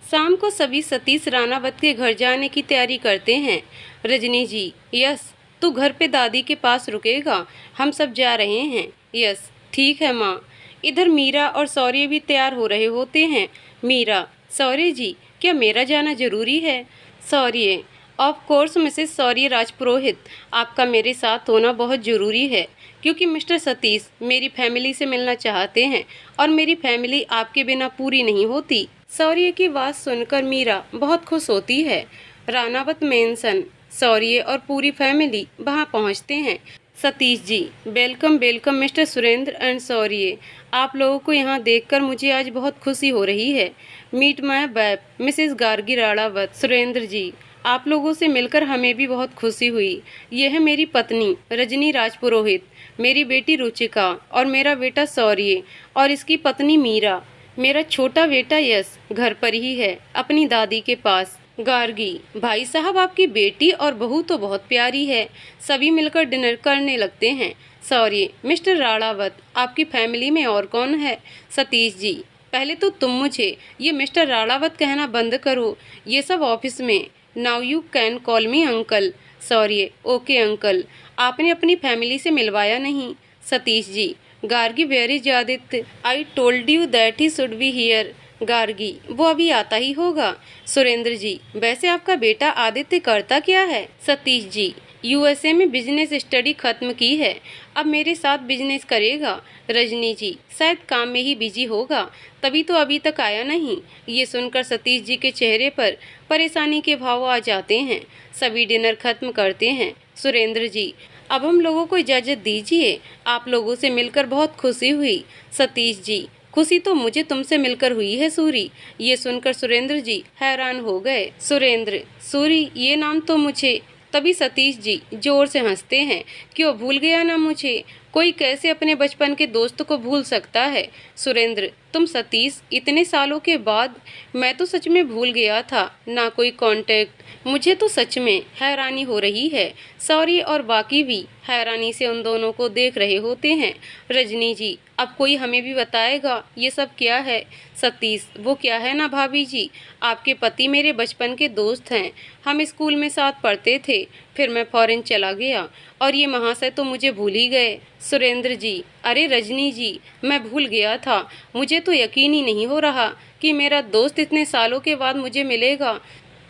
शाम को सभी सतीश रानावत के घर जाने की तैयारी करते हैं। रजनी जी, यस, तू घर पे दादी के पास रुकेगा, हम सब जा रहे हैं। यस, ठीक है माँ। इधर मीरा और शौर्य भी तैयार हो रहे होते हैं। मीरा, शौर्य जी, क्या मेरा जाना जरूरी है? शौर्य, ऑफ कोर्स मिसेस शौर्य राजपुरोहित, आपका मेरे साथ होना बहुत ज़रूरी है, क्योंकि मिस्टर सतीश मेरी फैमिली से मिलना चाहते हैं और मेरी फैमिली आपके बिना पूरी नहीं होती। शौर्य की बात सुनकर मीरा बहुत खुश होती है। रानावत मेंशन, शौर्य और पूरी फैमिली वहां पहुंचते हैं। Satish ji, welcome welcome mister Surendra and Shaurya, आप लोगों को यहाँ देखकर मुझे आज बहुत खुशी हो रही है। मीट माय बैप मिसेस गार्गी राणावत। सुरेंद्र जी, आप लोगों से मिलकर हमें भी बहुत खुशी हुई। यह है मेरी पत्नी रजनी राजपुरोहित, मेरी बेटी रुचिका और मेरा बेटा शौर्य और इसकी पत्नी मीरा। मेरा छोटा बेटा यश घर पर ही है, अपनी दादी के पास। गार्गी, भाई साहब, आपकी बेटी और बहू तो बहुत प्यारी है। सभी मिलकर डिनर करने लगते हैं। शौर्य, मिस्टर राणावत, आपकी फैमिली में और कौन है? सतीश जी, पहले तो तुम मुझे ये मिस्टर राणावत कहना बंद करो, ये सब ऑफिस में। Now you can call me uncle. Shaurya, okay uncle. आपने अपनी फैमिली से मिलवाया नहीं। Satish ji, Gargi, where is Aditya? I told you that he should be here. Gargi, वो अभी आता ही होगा। सुरेंद्र जी, वैसे आपका बेटा आदित्य करता क्या है? सतीश जी, यूएसए में बिजनेस स्टडी खत्म की है, अब मेरे साथ बिजनेस करेगा। रजनी जी, शायद काम में ही बिजी होगा, तभी तो अभी तक आया नहीं। ये सुनकर सतीश जी के चेहरे पर परेशानी के भाव आ जाते हैं। सभी डिनर खत्म करते हैं। सुरेंद्र जी, अब हम लोगों को इजाज़त दीजिए, आप लोगों से मिलकर बहुत खुशी हुई। सतीश जी, खुशी तो मुझे तुमसे मिलकर हुई है सूरी। ये सुनकर सुरेंद्र जी हैरान हो गए। सुरेंद्र, सूरी, ये नाम तो मुझे। तभी सतीश जी जोर से हंसते हैं। क्यों भूल गया ना मुझे? कोई कैसे अपने बचपन के दोस्त को भूल सकता है? सुरेंद्र, तुम सतीश, इतने सालों के बाद? मैं तो सच में भूल गया था, ना कोई कांटेक्ट। मुझे तो सच में हैरानी हो रही है। शौर्य और बाकी भी हैरानी से उन दोनों को देख रहे होते हैं। रजनी जी, अब कोई हमें भी बताएगा ये सब क्या है? सतीश, वो क्या है ना भाभी जी, आपके पति मेरे बचपन के दोस्त हैं, हम स्कूल में साथ पढ़ते थे, फिर मैं फॉरेन चला गया और ये महाशय तो मुझे भूल ही गए। सुरेंद्र जी, अरे रजनी जी, मैं भूल गया था, मुझे तो यकीन ही नहीं हो रहा कि मेरा दोस्त इतने सालों के बाद मुझे मिलेगा।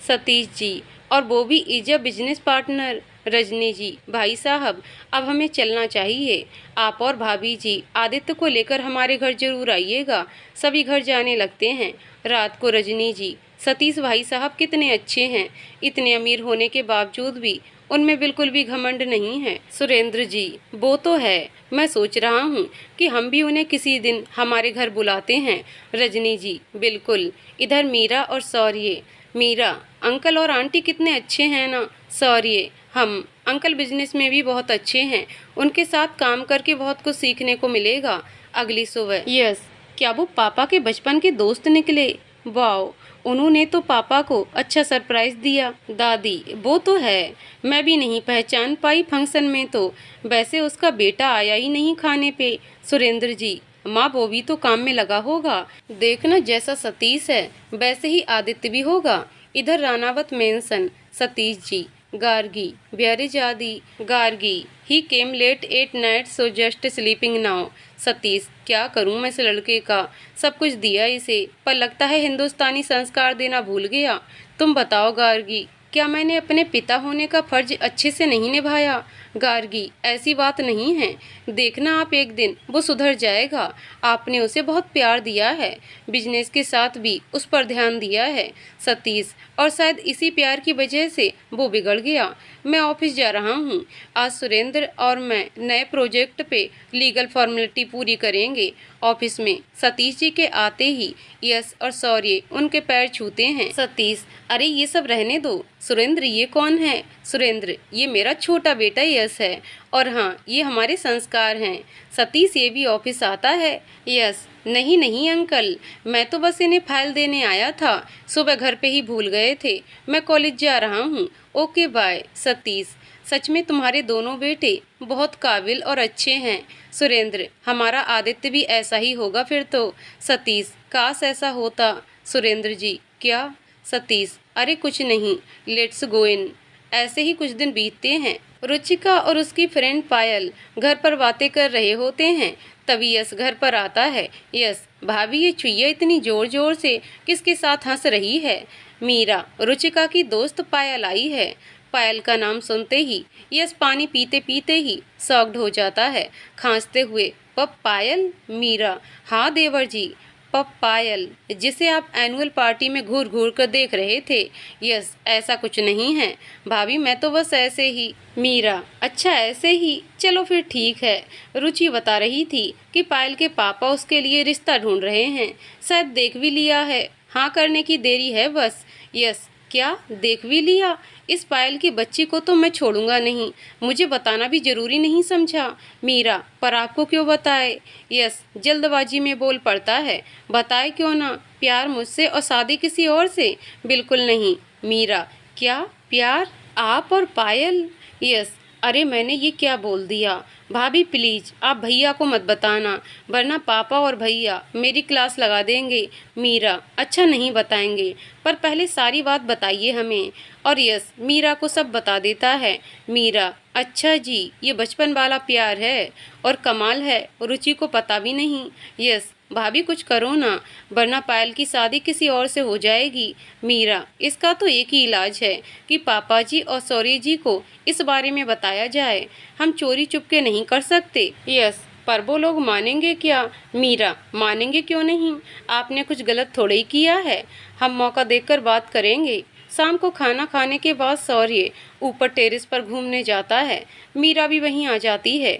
सतीश जी, और वो भी is a business partner. Rajni ji, भाई साहब, अब हमें चलना चाहिए। आप और भाभी जी आदित्य को लेकर हमारे घर जरूर आइएगा। सभी घर जाने लगते हैं। रात को रजनी जी, सतीश भाई साहब कितने अच्छे हैं, इतने अमीर होने के बावजूद भी उनमें बिल्कुल भी घमंड नहीं है। सुरेंद्र जी, वो तो है, मैं सोच रहा हूँ कि हम भी उन्हें किसी दिन हमारे घर बुलाते हैं। रजनी जी, बिल्कुल। इधर मीरा और शौर्य। मीरा, अंकल और आंटी कितने अच्छे हैं ना। शौर्य, हम अंकल बिजनेस में भी बहुत अच्छे हैं, उनके साथ काम करके बहुत कुछ सीखने को मिलेगा। अगली सुबह। यस, क्या वो पापा के बचपन के दोस्त निकले? वाओ, उन्होंने तो पापा को अच्छा सरप्राइज दिया। दादी, वो तो है, मैं भी नहीं पहचान पाई फंक्शन में तो। वैसे उसका बेटा आया ही नहीं खाने पे। सुरेंद्र जी, माँ, वो भी तो काम में लगा होगा। देखना, जैसा सतीश है वैसे ही आदित्य भी होगा। इधर Ranawat mansion. Satish ji, Gargi, where is Adi? Gargi, he came late at night so just sleeping now. Satish, क्या करूं मैं इस लड़के का, सब कुछ दिया इसे, पर लगता है हिंदुस्तानी संस्कार देना भूल गया। तुम बताओ गार्गी, क्या मैंने अपने पिता होने का फर्ज अच्छे से नहीं निभाया? गार्गी, ऐसी बात नहीं है, देखना आप एक दिन वो सुधर जाएगा। आपने उसे बहुत प्यार दिया है, बिजनेस के साथ भी उस पर ध्यान दिया है। सतीश, और शायद इसी प्यार की वजह से वो बिगड़ गया। मैं ऑफिस जा रहा हूँ, आज सुरेंद्र और मैं नए प्रोजेक्ट पे लीगल फॉर्मेलिटी पूरी करेंगे। ऑफिस में सतीश जी के आते ही यश और शौर्य उनके पैर छूते हैं। सतीश, अरे ये सब रहने दो। सुरेंद्र, ये कौन है? सुरेंद्र, ये मेरा छोटा बेटा यश है, और हाँ, ये हमारे संस्कार हैं। सतीश, ये भी ऑफिस आता है? यश, नहीं नहीं अंकल, मैं तो बस इन्हें फाइल देने आया था, सुबह घर पे ही भूल गए थे। मैं कॉलेज जा रहा हूँ, ओके बाय। सतीश, सच में तुम्हारे दोनों बेटे बहुत काबिल और अच्छे हैं। सुरेंद्र, हमारा आदित्य भी ऐसा ही होगा फिर तो। सतीश, काश ऐसा होता। सुरेंद्र जी क्या? सतीश अरे कुछ नहीं, लेट्स गो इन। ऐसे ही कुछ दिन बीतते हैं। रुचिका और उसकी फ्रेंड पायल घर पर बातें कर रहे होते हैं। तभी यश घर पर आता है। यश भाभी ये चुईया इतनी जोर जोर से किसके साथ हंस रही है? मीरा रुचिका की दोस्त पायल आई है। पायल का नाम सुनते ही यश पानी पीते पीते ही शॉक्ड हो जाता है, खांसते हुए। पप पायल? मीरा हाँ देवर जी, पप पायल, जिसे आप एनुअल पार्टी में घूर घूर कर देख रहे थे। यस ऐसा कुछ नहीं है भाभी, मैं तो बस ऐसे ही। मीरा अच्छा ऐसे ही, चलो फिर ठीक है। रुचि बता रही थी कि पायल के पापा उसके लिए रिश्ता ढूंढ रहे हैं, शायद देख भी लिया है, हाँ करने की देरी है बस। यस क्या देख भी लिया? इस पायल की बच्ची को तो मैं छोड़ूंगा नहीं, मुझे बताना भी जरूरी नहीं समझा? मीरा पर आपको क्यों बताए? यस जल्दबाजी में बोल पड़ता है। बताए क्यों ना, प्यार मुझसे और शादी किसी और से? बिल्कुल नहीं। मीरा क्या प्यार? आप और पायल? यस अरे मैंने ये क्या बोल दिया? भाभी प्लीज आप भैया को मत बताना, वरना पापा और भैया मेरी क्लास लगा देंगे। मीरा अच्छा नहीं बताएंगे, पर पहले सारी बात बताइए हमें। और यस मीरा को सब बता देता है। मीरा अच्छा जी, ये बचपन वाला प्यार है और कमाल है, रुचि को पता भी नहीं। यस भाभी कुछ करो ना, वरना पायल की शादी किसी और से हो जाएगी। मीरा इसका तो एक ही इलाज है कि पापा जी और सौर्य जी को इस बारे में बताया जाए, हम चोरी चुपके नहीं कर सकते। यस पर वो लोग मानेंगे क्या? मीरा मानेंगे क्यों नहीं, आपने कुछ गलत थोड़ा ही किया है, हम मौका देखकर बात करेंगे। शाम को खाना खाने के बाद सौर्य ऊपर टेरेस पर घूमने जाता है। मीरा भी वहीं आ जाती है।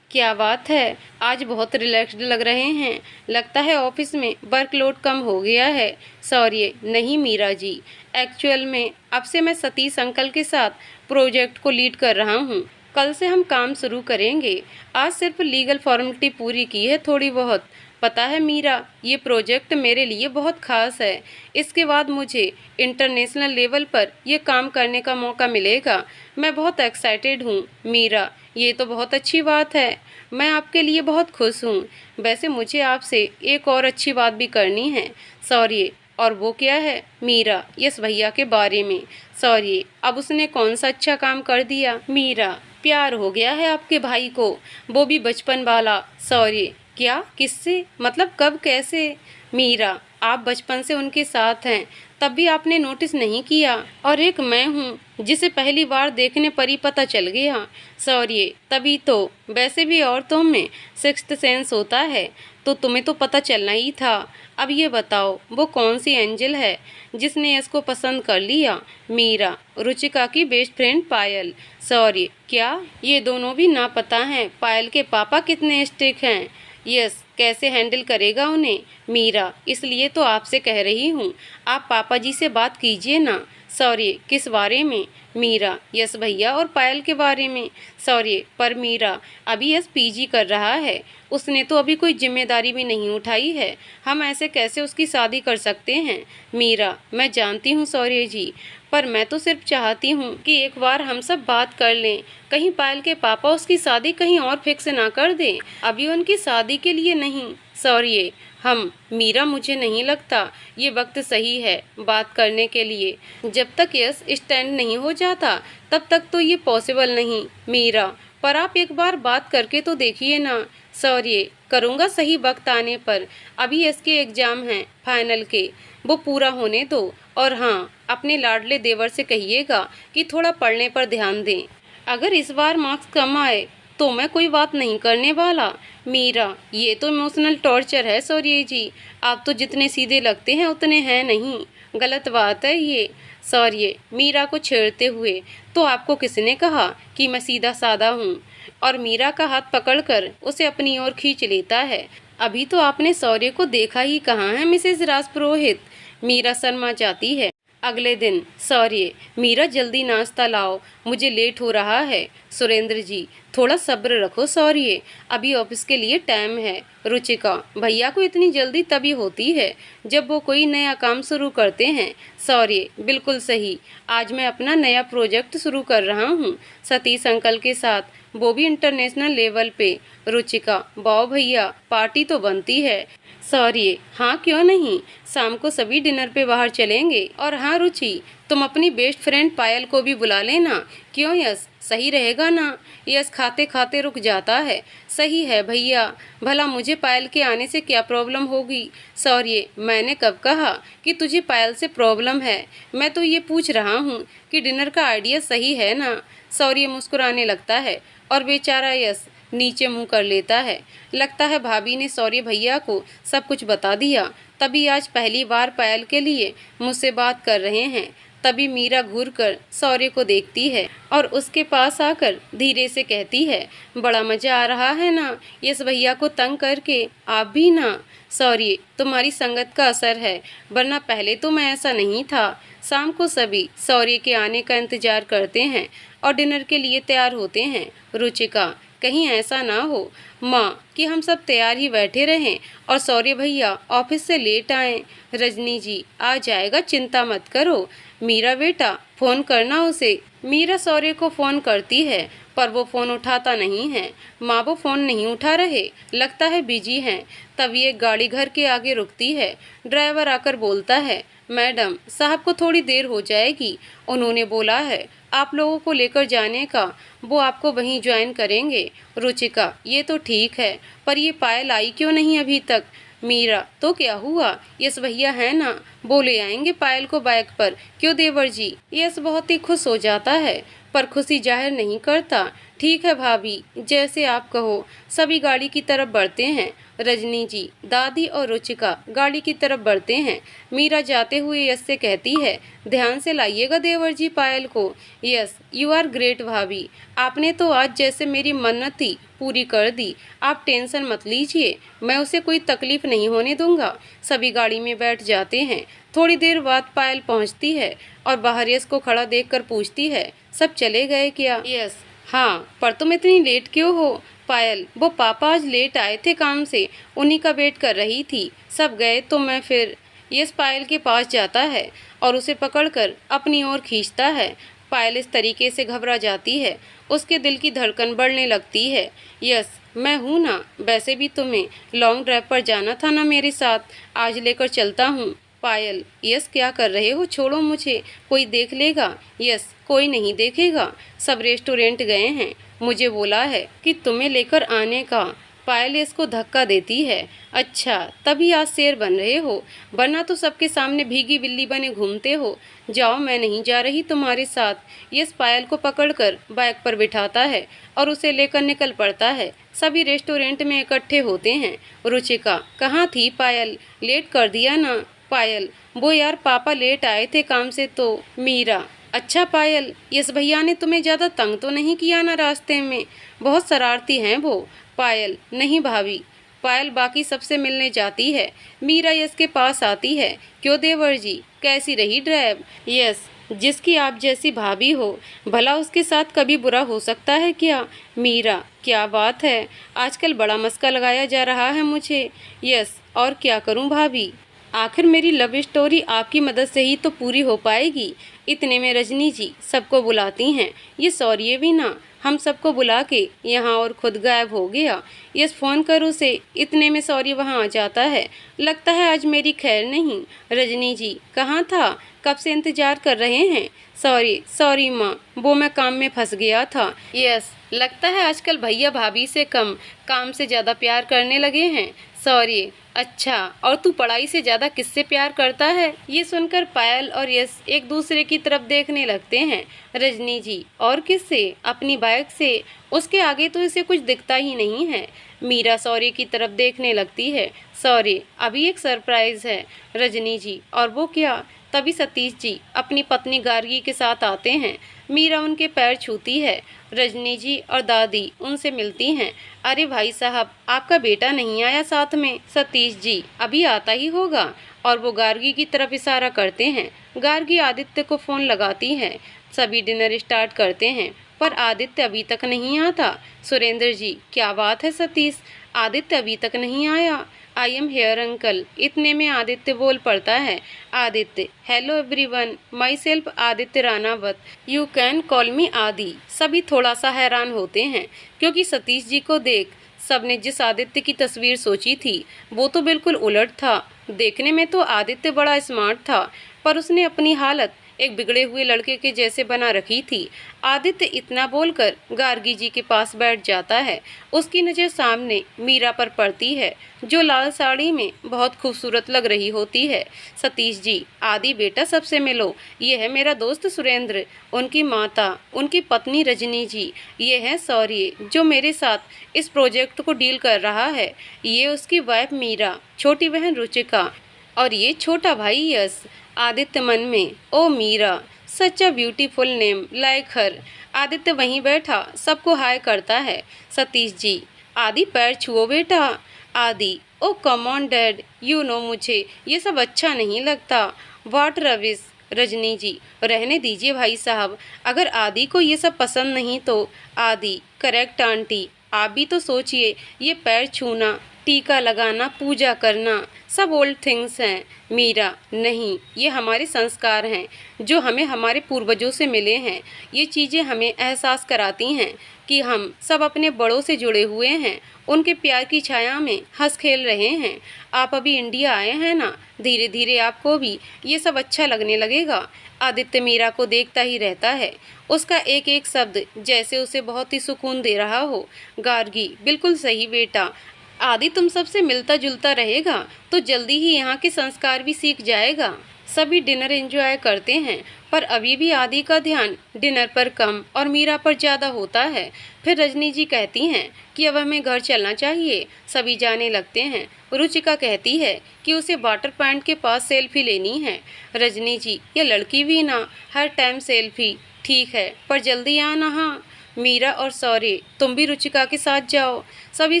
क्या बात है, आज बहुत रिलैक्स्ड लग रहे हैं, लगता है ऑफिस में वर्कलोड कम हो गया है। सॉरी नहीं मीरा जी, एक्चुअल में अब से मैं सतीश अंकल के साथ प्रोजेक्ट को लीड कर रहा हूँ, कल से हम काम शुरू करेंगे। आज सिर्फ लीगल फॉर्मेलिटी पूरी की है थोड़ी बहुत। पता है मीरा, ये प्रोजेक्ट मेरे लिए बहुत ख़ास है, इसके बाद मुझे इंटरनेशनल लेवल पर यह काम करने का मौका मिलेगा। मैं बहुत एक्साइटेड हूँ। मीरा ये तो बहुत अच्छी बात है, मैं आपके लिए बहुत खुश हूँ। वैसे मुझे आपसे एक और अच्छी बात भी करनी है। सॉरी और वो क्या है? मीरा यस भैया के बारे में। सॉरी अब उसने कौन सा अच्छा काम कर दिया? मीरा प्यार हो गया है आपके भाई को, वो भी बचपन वाला। सॉरी क्या? किससे? मतलब कब कैसे? मीरा आप बचपन से उनके साथ हैं, तब भी आपने नोटिस नहीं किया, और एक मैं हूँ जिसे पहली बार देखने पर ही पता चल गया। सॉरी तभी तो, वैसे भी औरतों में सिक्स्थ सेंस होता है, तो तुम्हें तो पता चलना ही था। अब ये बताओ वो कौन सी एंजल है जिसने इसको पसंद कर लिया? मीरा रुचिका की बेस्ट फ्रेंड पायल। सॉरी क्या? ये दोनों भी ना पता हैं पायल के पापा कितने स्ट्रिक्ट हैं। यस कैसे हैंडल करेगा उन्हें? मीरा इसलिए तो आपसे कह रही हूँ, आप पापा जी से बात कीजिए ना। सॉरी किस बारे में? मीरा यस भैया और पायल के बारे में। सॉरी पर मीरा अभी यस पीजी कर रहा है, उसने तो अभी कोई जिम्मेदारी भी नहीं उठाई है, हम ऐसे कैसे उसकी शादी कर सकते हैं? मीरा मैं जानती हूँ सॉरी जी, पर मैं तो सिर्फ चाहती हूँ कि एक बार हम सब बात कर लें, कहीं पायल के पापा उसकी शादी कहीं और फिक्स ना कर दें, अभी उनकी शादी के लिए नहीं। सॉरी हम। मीरा मुझे नहीं लगता ये वक्त सही है बात करने के लिए, जब तक यस स्टैंड नहीं हो जाता तब तक तो ये पॉसिबल नहीं। मीरा पर आप एक बार बात करके तो देखिए ना। सॉरी करूँगा सही वक्त आने पर, अभी इसके एग्ज़ाम हैं फाइनल के, वो पूरा होने दो। और हाँ अपने लाडले देवर से कहिएगा कि थोड़ा पढ़ने पर ध्यान दें, अगर इस बार मार्क्स कम आए तो मैं कोई बात नहीं करने वाला। मीरा ये तो इमोशनल टॉर्चर है सॉरी जी, आप तो जितने सीधे लगते हैं उतने हैं नहीं, गलत बात है ये। सॉरी मीरा को छेड़ते हुए, तो आपको किसने कहा कि मैं सीधा साधा हूँ? और मीरा का हाथ पकड़कर उसे अपनी ओर खींच लेता है। अभी तो आपने सौर्य को देखा ही कहाँ है मिसेज राजपुरोहित? मीरा शर्मा जाती है। अगले दिन। सॉरी मीरा जल्दी नाश्ता लाओ, मुझे लेट हो रहा है। सुरेंद्र जी थोड़ा सब्र रखो सौर्य, अभी ऑफिस के लिए टाइम है। रुचिका, भैया को इतनी जल्दी तभी होती है जब वो कोई नया काम शुरू करते हैं। सौर्य, बिल्कुल सही, आज मैं अपना नया प्रोजेक्ट शुरू कर रहा हूँ सतीश अंकल के साथ, वो भी इंटरनेशनल लेवल पे। रुचिका, वाह भैया, पार्टी तो बनती है। सॉरी, हाँ क्यों नहीं, शाम को सभी डिनर पे बाहर चलेंगे। और हाँ रुचि, तुम अपनी बेस्ट फ्रेंड पायल को भी बुला लेना। क्यों यश, सही रहेगा ना? यश खाते खाते रुक जाता है। सही है भैया, भला मुझे पायल के आने से क्या प्रॉब्लम होगी? सॉरी, मैंने कब कहा कि तुझे पायल से प्रॉब्लम है? मैं तो ये पूछ रहा हूँ कि डिनर का आइडिया सही है ना? सॉरी मुस्कुराने लगता है और बेचारा यश नीचे मुंह कर लेता है। लगता है भाभी ने सौर्य भैया को सब कुछ बता दिया, तभी आज पहली बार पायल के लिए मुझसे बात कर रहे हैं। तभी मीरा घूरकर सौर्य को देखती है और उसके पास आकर धीरे से कहती है, बड़ा मज़ा आ रहा है ना यश भैया को तंग करके? आप भी ना। सौर्य, तुम्हारी संगत का असर है, वरना पहले तो मैं ऐसा नहीं था। शाम को सभी सौर्य के आने का इंतजार करते हैं और डिनर के लिए तैयार होते हैं। रुचिका, कहीं ऐसा ना हो माँ कि हम सब तैयार ही बैठे रहें और सौर्य भैया ऑफिस से लेट आएं। रजनी जी आ जाएगा, चिंता मत करो। मीरा बेटा, फ़ोन करना उसे। मीरा सौर्य को फ़ोन करती है पर वो फ़ोन उठाता नहीं है। माँ वो फ़ोन नहीं उठा रहे, लगता है बिजी हैं। तभी एक गाड़ी घर के आगे रुकती है। ड्राइवर आकर बोलता है, मैडम साहब को थोड़ी देर हो जाएगी, उन्होंने बोला है आप लोगों को लेकर जाने का, वो आपको वहीं ज्वाइन करेंगे। रुचिका, ये तो ठीक है, पर ये पायल आई क्यों नहीं अभी तक? मीरा, तो क्या हुआ, यश भैया है ना, वो ले आएंगे पायल को बाइक पर। क्यों देवर जी? यश बहुत ही खुश हो जाता है पर खुशी जाहिर नहीं करता। ठीक है भाभी, जैसे आप कहो। सभी गाड़ी की तरफ बढ़ते हैं। रजनी जी, दादी और रुचिका गाड़ी की तरफ बढ़ते हैं। मीरा जाते हुए यश से कहती है, ध्यान से लाइएगा देवर जी पायल को। यस, यू आर ग्रेट भाभी, आपने तो आज जैसे मेरी मन्नत थी पूरी कर दी। आप टेंशन मत लीजिए, मैं उसे कोई तकलीफ नहीं होने दूंगा। सभी गाड़ी में बैठ जाते हैं। थोड़ी देर बाद पायल पहुंचती है और बाहर यश को खड़ा देखकर पूछती है, सब चले गए क्या? यस, हाँ, पर तुम इतनी लेट क्यों हो? पायल, वो पापा आज लेट आए थे काम से, उन्हीं का वेट कर रही थी। सब गए तो मैं फिर। यश पायल के पास जाता है और उसे पकड़कर अपनी ओर खींचता है। पायल इस तरीके से घबरा जाती है, उसके दिल की धड़कन बढ़ने लगती है। यस, मैं हूँ ना, वैसे भी तुम्हें लॉन्ग ड्राइव पर जाना था ना मेरे साथ, आज लेकर चलता हूँ। पायल, यस क्या कर रहे हो, छोड़ो मुझे, कोई देख लेगा। यस, कोई नहीं देखेगा, सब रेस्टोरेंट गए हैं, मुझे बोला है कि तुम्हें लेकर आने का। पायल इसको धक्का देती है। अच्छा, तभी आज शेर बन रहे हो, वरना तो सबके सामने भीगी बिल्ली बने घूमते हो। जाओ, मैं नहीं जा रही तुम्हारे साथ। यस पायल को पकड़कर बाइक पर बिठाता है और उसे लेकर निकल पड़ता है। सभी रेस्टोरेंट में इकट्ठे होते हैं। रुचिका, कहाँ थी पायल, लेट कर दिया ना? पायल, वो यार पापा लेट आए थे काम से तो। मीरा, अच्छा पायल, यश भैया ने तुम्हें ज़्यादा तंग तो नहीं किया ना रास्ते में? बहुत शरारती हैं वो। पायल, नहीं भाभी। पायल बाकी सबसे मिलने जाती है। मीरा यश के पास आती है, क्यों देवर जी, कैसी रही ड्राइव? यश, जिसकी आप जैसी भाभी हो, भला उसके साथ कभी बुरा हो सकता है क्या? मीरा, क्या बात है, आजकल बड़ा मस्का लगाया जा रहा है मुझे। यश, और क्या करूं भाभी, आखिर मेरी लव स्टोरी आपकी मदद से ही तो पूरी हो पाएगी। इतने में रजनी जी सबको बुलाती हैं। ये सौर्य भी ना हम सबको बुला के यहाँ और खुद गायब हो गया। यस, फ़ोन कर उसे। इतने में सौर्य वहाँ आ जाता है। लगता है आज मेरी खैर नहीं। रजनी जी, कहाँ था, कब से इंतजार कर रहे हैं? सॉरी माँ, वो मैं काम में फंस गया था। यस, लगता है आजकल भैया भाभी से कम काम से ज़्यादा प्यार करने लगे हैं। सॉरी, अच्छा, और तू पढ़ाई से ज़्यादा किससे प्यार करता है? ये सुनकर पायल और यश एक दूसरे की तरफ देखने लगते हैं। रजनी जी, और किससे? अपनी बाइक से, उसके आगे तो इसे कुछ दिखता ही नहीं है। मीरा सौर्य की तरफ देखने लगती है। सॉरी, अभी एक सरप्राइज़ है। रजनी जी, और वो क्या? तभी सतीश जी अपनी पत्नी गार्गी के साथ आते हैं। मीरा उनके पैर छूती है। रजनी जी और दादी उनसे मिलती हैं। अरे भाई साहब, आपका बेटा नहीं आया साथ में? सतीश जी, अभी आता ही होगा। और वो गार्गी की तरफ इशारा करते हैं। गार्गी आदित्य को फ़ोन लगाती है। सभी डिनर स्टार्ट करते हैं पर आदित्य अभी तक नहीं आता। सुरेंद्र जी, क्या बात है सतीश, आदित्य अभी तक नहीं आया? I am here uncle. इतने में आदित्य बोल पड़ता है। Aditya, hello everyone, my self Aditya Ranaut, you can call मी आदि। सभी थोड़ा सा हैरान होते हैं क्योंकि सतीश जी को देख सबने जिस आदित्य की तस्वीर सोची थी वो तो बिल्कुल उलट था। देखने में तो आदित्य बड़ा स्मार्ट था, पर उसने अपनी हालत एक बिगड़े हुए लड़के के जैसे बना रखी थी। आदित्य इतना बोलकर गार्गी जी के पास बैठ जाता है। उसकी नज़र सामने मीरा पर पड़ती है, जो लाल साड़ी में बहुत खूबसूरत लग रही होती है। सतीश जी, आदि बेटा सबसे मिलो, ये है मेरा दोस्त सुरेंद्र, उनकी माता, उनकी पत्नी रजनी जी, ये है शौर्य जो मेरे साथ इस प्रोजेक्ट को डील कर रहा है, ये उसकी वाइफ मीरा, छोटी बहन रुचिका और ये छोटा भाई यश। आदित्य मन में, ओ मीरा, सच अ ब्यूटीफुल नेम लाइक हर। आदित्य वहीं बैठा सबको हाय करता है। सतीश जी, आदि पैर छुओ बेटा। Adi, oh come on dad, you know मुझे ये सब अच्छा नहीं लगता। व्हाट रविश। रजनी जी, रहने दीजिए भाई साहब, अगर आदि को ये सब पसंद नहीं तो। आदि, करेक्ट आंटी, आप भी तो सोचिए, ये पैर छूना, टीका लगाना, पूजा करना सब ओल्ड थिंग्स हैं। मीरा, नहीं, ये हमारे संस्कार हैं जो हमें हमारे पूर्वजों से मिले हैं। ये चीज़ें हमें एहसास कराती हैं कि हम सब अपने बड़ों से जुड़े हुए हैं, उनके प्यार की छाया में हंस खेल रहे हैं। आप अभी इंडिया आए हैं ना, धीरे धीरे आपको भी ये सब अच्छा लगने लगेगा। आदित्य मीरा को देखता ही रहता है, उसका एक एक शब्द जैसे उसे बहुत ही सुकून दे रहा हो। गार्गी, बिल्कुल सही बेटा, आदि तुम सबसे मिलता जुलता रहेगा तो जल्दी ही यहाँ के संस्कार भी सीख जाएगा। सभी डिनर एंजॉय करते हैं, पर अभी भी आदि का ध्यान डिनर पर कम और मीरा पर ज़्यादा होता है। फिर रजनी जी कहती हैं कि अब हमें घर चलना चाहिए। सभी जाने लगते हैं। रुचिका कहती है कि उसे वाटर पॉइंट के पास सेल्फी लेनी है। रजनी जी, ये लड़की भी ना, हर टाइम सेल्फी। ठीक है, पर जल्दी आना। हाँ मीरा और शौर्य, तुम भी रुचिका के साथ जाओ। सभी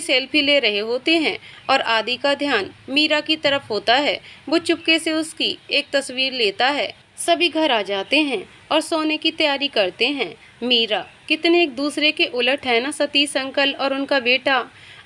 सेल्फी ले रहे होते हैं और आदि का ध्यान मीरा की तरफ होता है। वो चुपके से उसकी एक तस्वीर लेता है। सभी घर आ जाते हैं और सोने की तैयारी करते हैं। मीरा, कितने एक दूसरे के उलट है ना सतीश अंकल और उनका बेटा।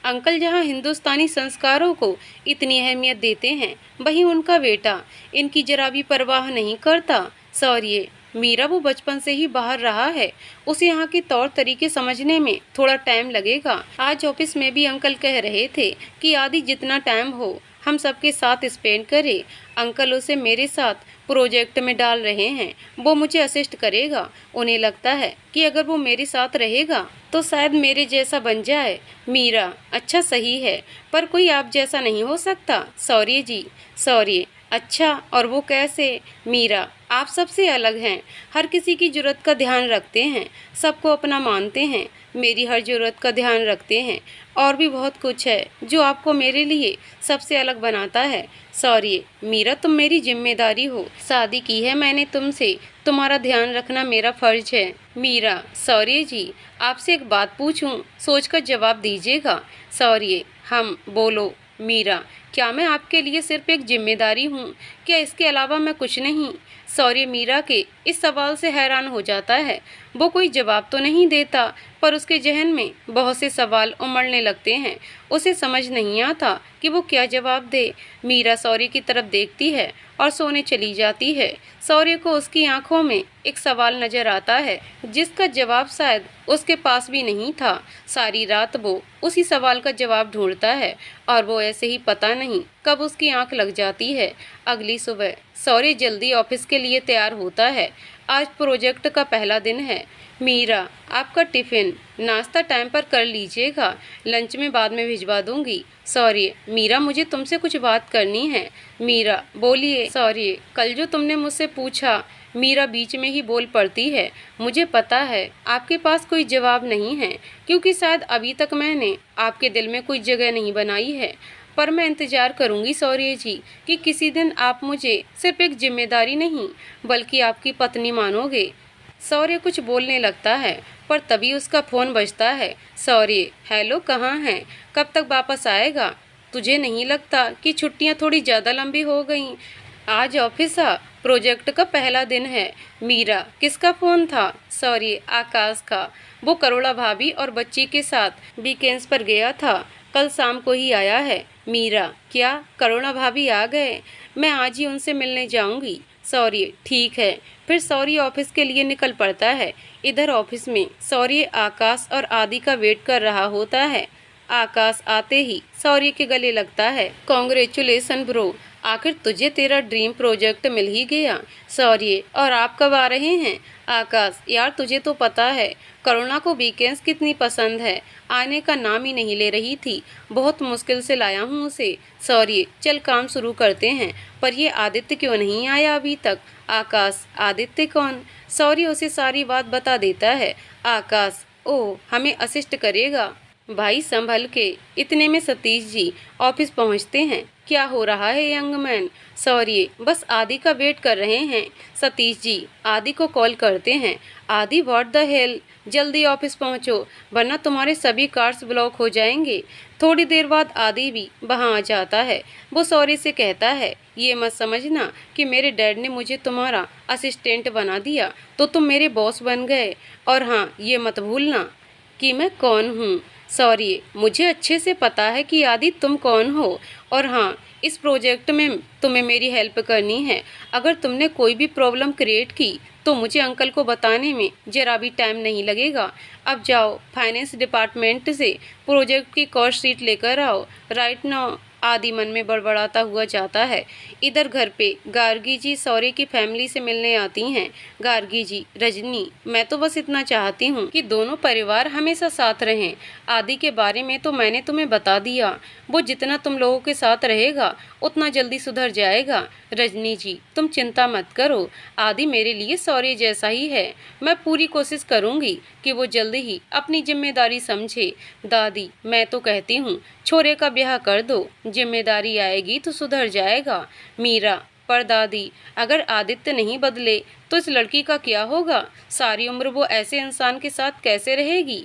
अंकल जहाँ हिंदुस्तानी संस्कारों को इतनी अहमियत देते हैं, वहीं उनका बेटा इनकी जरा भी परवाह नहीं करता। शौर्य, मीरा, वो बचपन से ही बाहर रहा है, उसे यहाँ के तौर तरीके समझने में थोड़ा टाइम लगेगा। आज ऑफिस में भी अंकल कह रहे थे कि आदि जितना टाइम हो हम सबके साथ स्पेंड करे। अंकल उसे मेरे साथ प्रोजेक्ट में डाल रहे हैं, वो मुझे असिस्ट करेगा। उन्हें लगता है कि अगर वो मेरे साथ रहेगा तो शायद मेरे जैसा बन जाए। मीरा, अच्छा सही है, पर कोई आप जैसा नहीं हो सकता। शौर्य जी, शौर्य, अच्छा, और वो कैसे? मीरा, आप सबसे अलग हैं, हर किसी की ज़रूरत का ध्यान रखते हैं, सबको अपना मानते हैं, मेरी हर ज़रूरत का ध्यान रखते हैं, और भी बहुत कुछ है जो आपको मेरे लिए सबसे अलग बनाता है। शौर्य, मीरा, तुम मेरी जिम्मेदारी हो, शादी की है मैंने तुमसे, तुम्हारा ध्यान रखना मेरा फ़र्ज है। मीरा, शौर्य जी, आपसे एक बात पूछूं, सोचकर जवाब दीजिएगा। शौर्य, हम, बोलो। मीरा, क्या मैं आपके लिए सिर्फ एक जिम्मेदारी हूँ? क्या इसके अलावा मैं कुछ नहीं? शौर्य मीरा के इस सवाल से हैरान हो जाता है। वो कोई जवाब तो नहीं देता, पर उसके जहन में बहुत से सवाल उमड़ने लगते हैं। उसे समझ नहीं आता कि वो क्या जवाब दे। मीरा शौर्य की तरफ देखती है और सोने चली जाती है। शौर्य को उसकी आंखों में एक सवाल नजर आता है जिसका जवाब शायद उसके पास भी नहीं था। सारी रात वो उसी सवाल का जवाब ढूंढता है और वो ऐसे ही पता नहीं कब उसकी आंख लग जाती है। अगली सुबह शौर्य जल्दी ऑफिस के लिए तैयार होता है। आज प्रोजेक्ट का पहला दिन है। मीरा, आपका टिफ़िन, नाश्ता टाइम पर कर लीजिएगा, लंच में बाद में भिजवा दूंगी। शौर्य, मीरा, मुझे तुमसे कुछ बात करनी है। मीरा, बोलिए। शौर्य, कल जो तुमने मुझसे पूछा। मीरा बीच में ही बोल पड़ती है, मुझे पता है आपके पास कोई जवाब नहीं है, क्योंकि शायद अभी तक मैंने आपके दिल में कोई जगह नहीं बनाई है, पर मैं इंतज़ार करूंगी शौर्य जी कि किसी दिन आप मुझे सिर्फ एक जिम्मेदारी नहीं बल्कि आपकी पत्नी मानोगे। शौर्य कुछ बोलने लगता है, पर तभी उसका फ़ोन बजता है। शौर्य, हेलो, कहाँ हैं? कब तक वापस आएगा? तुझे नहीं लगता कि छुट्टियां थोड़ी ज़्यादा लंबी हो गईं? आज ऑफिस आ, प्रोजेक्ट का पहला दिन है। मीरा, किसका फ़ोन था? सॉरी, आकाश का। वो करोड़ा भाभी और बच्ची के साथ वीकेंड्स पर गया था, कल शाम को ही आया है। मीरा, क्या करोड़ा भाभी आ गए? मैं आज ही उनसे मिलने जाऊंगी। सॉरी, ठीक है। फिर सॉरी ऑफिस के लिए निकल पड़ता है। इधर ऑफिस में सॉरी आकाश और आदि का वेट कर रहा होता है। आकाश आते ही सॉरी के गले लगता है। कॉन्ग्रेचुलेसन ब्रो, आखिर तुझे तेरा ड्रीम प्रोजेक्ट मिल ही गया। सॉरी, और आप कब आ रहे हैं? आकाश, यार तुझे तो पता है करुणा को वीकेंड्स कितनी पसंद है, आने का नाम ही नहीं ले रही थी। बहुत मुश्किल से लाया हूँ उसे। सॉरी, चल काम शुरू करते हैं। पर ये आदित्य क्यों नहीं आया अभी तक? आकाश, आदित्य कौन? सॉरी उसे सारी बात बता देता है। आकाश, ओह, हमें असिस्ट करेगा। भाई संभल के। इतने में सतीश जी ऑफिस पहुंचते हैं। क्या हो रहा है यंग मैन? सॉरी, बस आदि का वेट कर रहे हैं। सतीश जी आदि को कॉल करते हैं। आदि, व्हाट द हेल, जल्दी ऑफिस पहुंचो वरना तुम्हारे सभी कार्ड्स ब्लॉक हो जाएंगे। थोड़ी देर बाद आदि भी वहां आ जाता है। वो सॉरी से कहता है, ये मत समझना कि मेरे डैड ने मुझे तुम्हारा असिस्टेंट बना दिया तो तुम मेरे बॉस बन गए। और हाँ, ये मत भूलना कि मैं कौन हूँ। सॉरी, मुझे अच्छे से पता है कि आदि तुम कौन हो। और हाँ, इस प्रोजेक्ट में तुम्हें मेरी हेल्प करनी है। अगर तुमने कोई भी प्रॉब्लम क्रिएट की तो मुझे अंकल को बताने में ज़रा भी टाइम नहीं लगेगा। अब जाओ फाइनेंस डिपार्टमेंट से प्रोजेक्ट की कॉस्ट शीट लेकर आओ राइट नाउ। आदि मन में बड़बड़ाता हुआ जाता है। इधर घर पे गार्गी जी सौर्य की फैमिली से मिलने आती हैं। गार्गी जी, रजनी, मैं तो बस इतना चाहती हूँ कि दोनों परिवार हमेशा साथ रहें। आदि के बारे में तो मैंने तुम्हें बता दिया, वो जितना तुम लोगों के साथ रहेगा उतना जल्दी सुधर जाएगा। रजनी जी, तुम चिंता मत करो, आदि मेरे लिए सौर्य जैसा ही है। मैं पूरी कोशिश करूँगी कि वो जल्दी ही अपनी जिम्मेदारी समझे। दादी, मैं तो कहती हूँ छोरे का ब्याह कर दो, जिम्मेदारी आएगी तो सुधर जाएगा। मीरा, पर दादी, अगर आदित्य नहीं बदले तो इस लड़की का क्या होगा? सारी उम्र वो ऐसे इंसान के साथ कैसे रहेगी?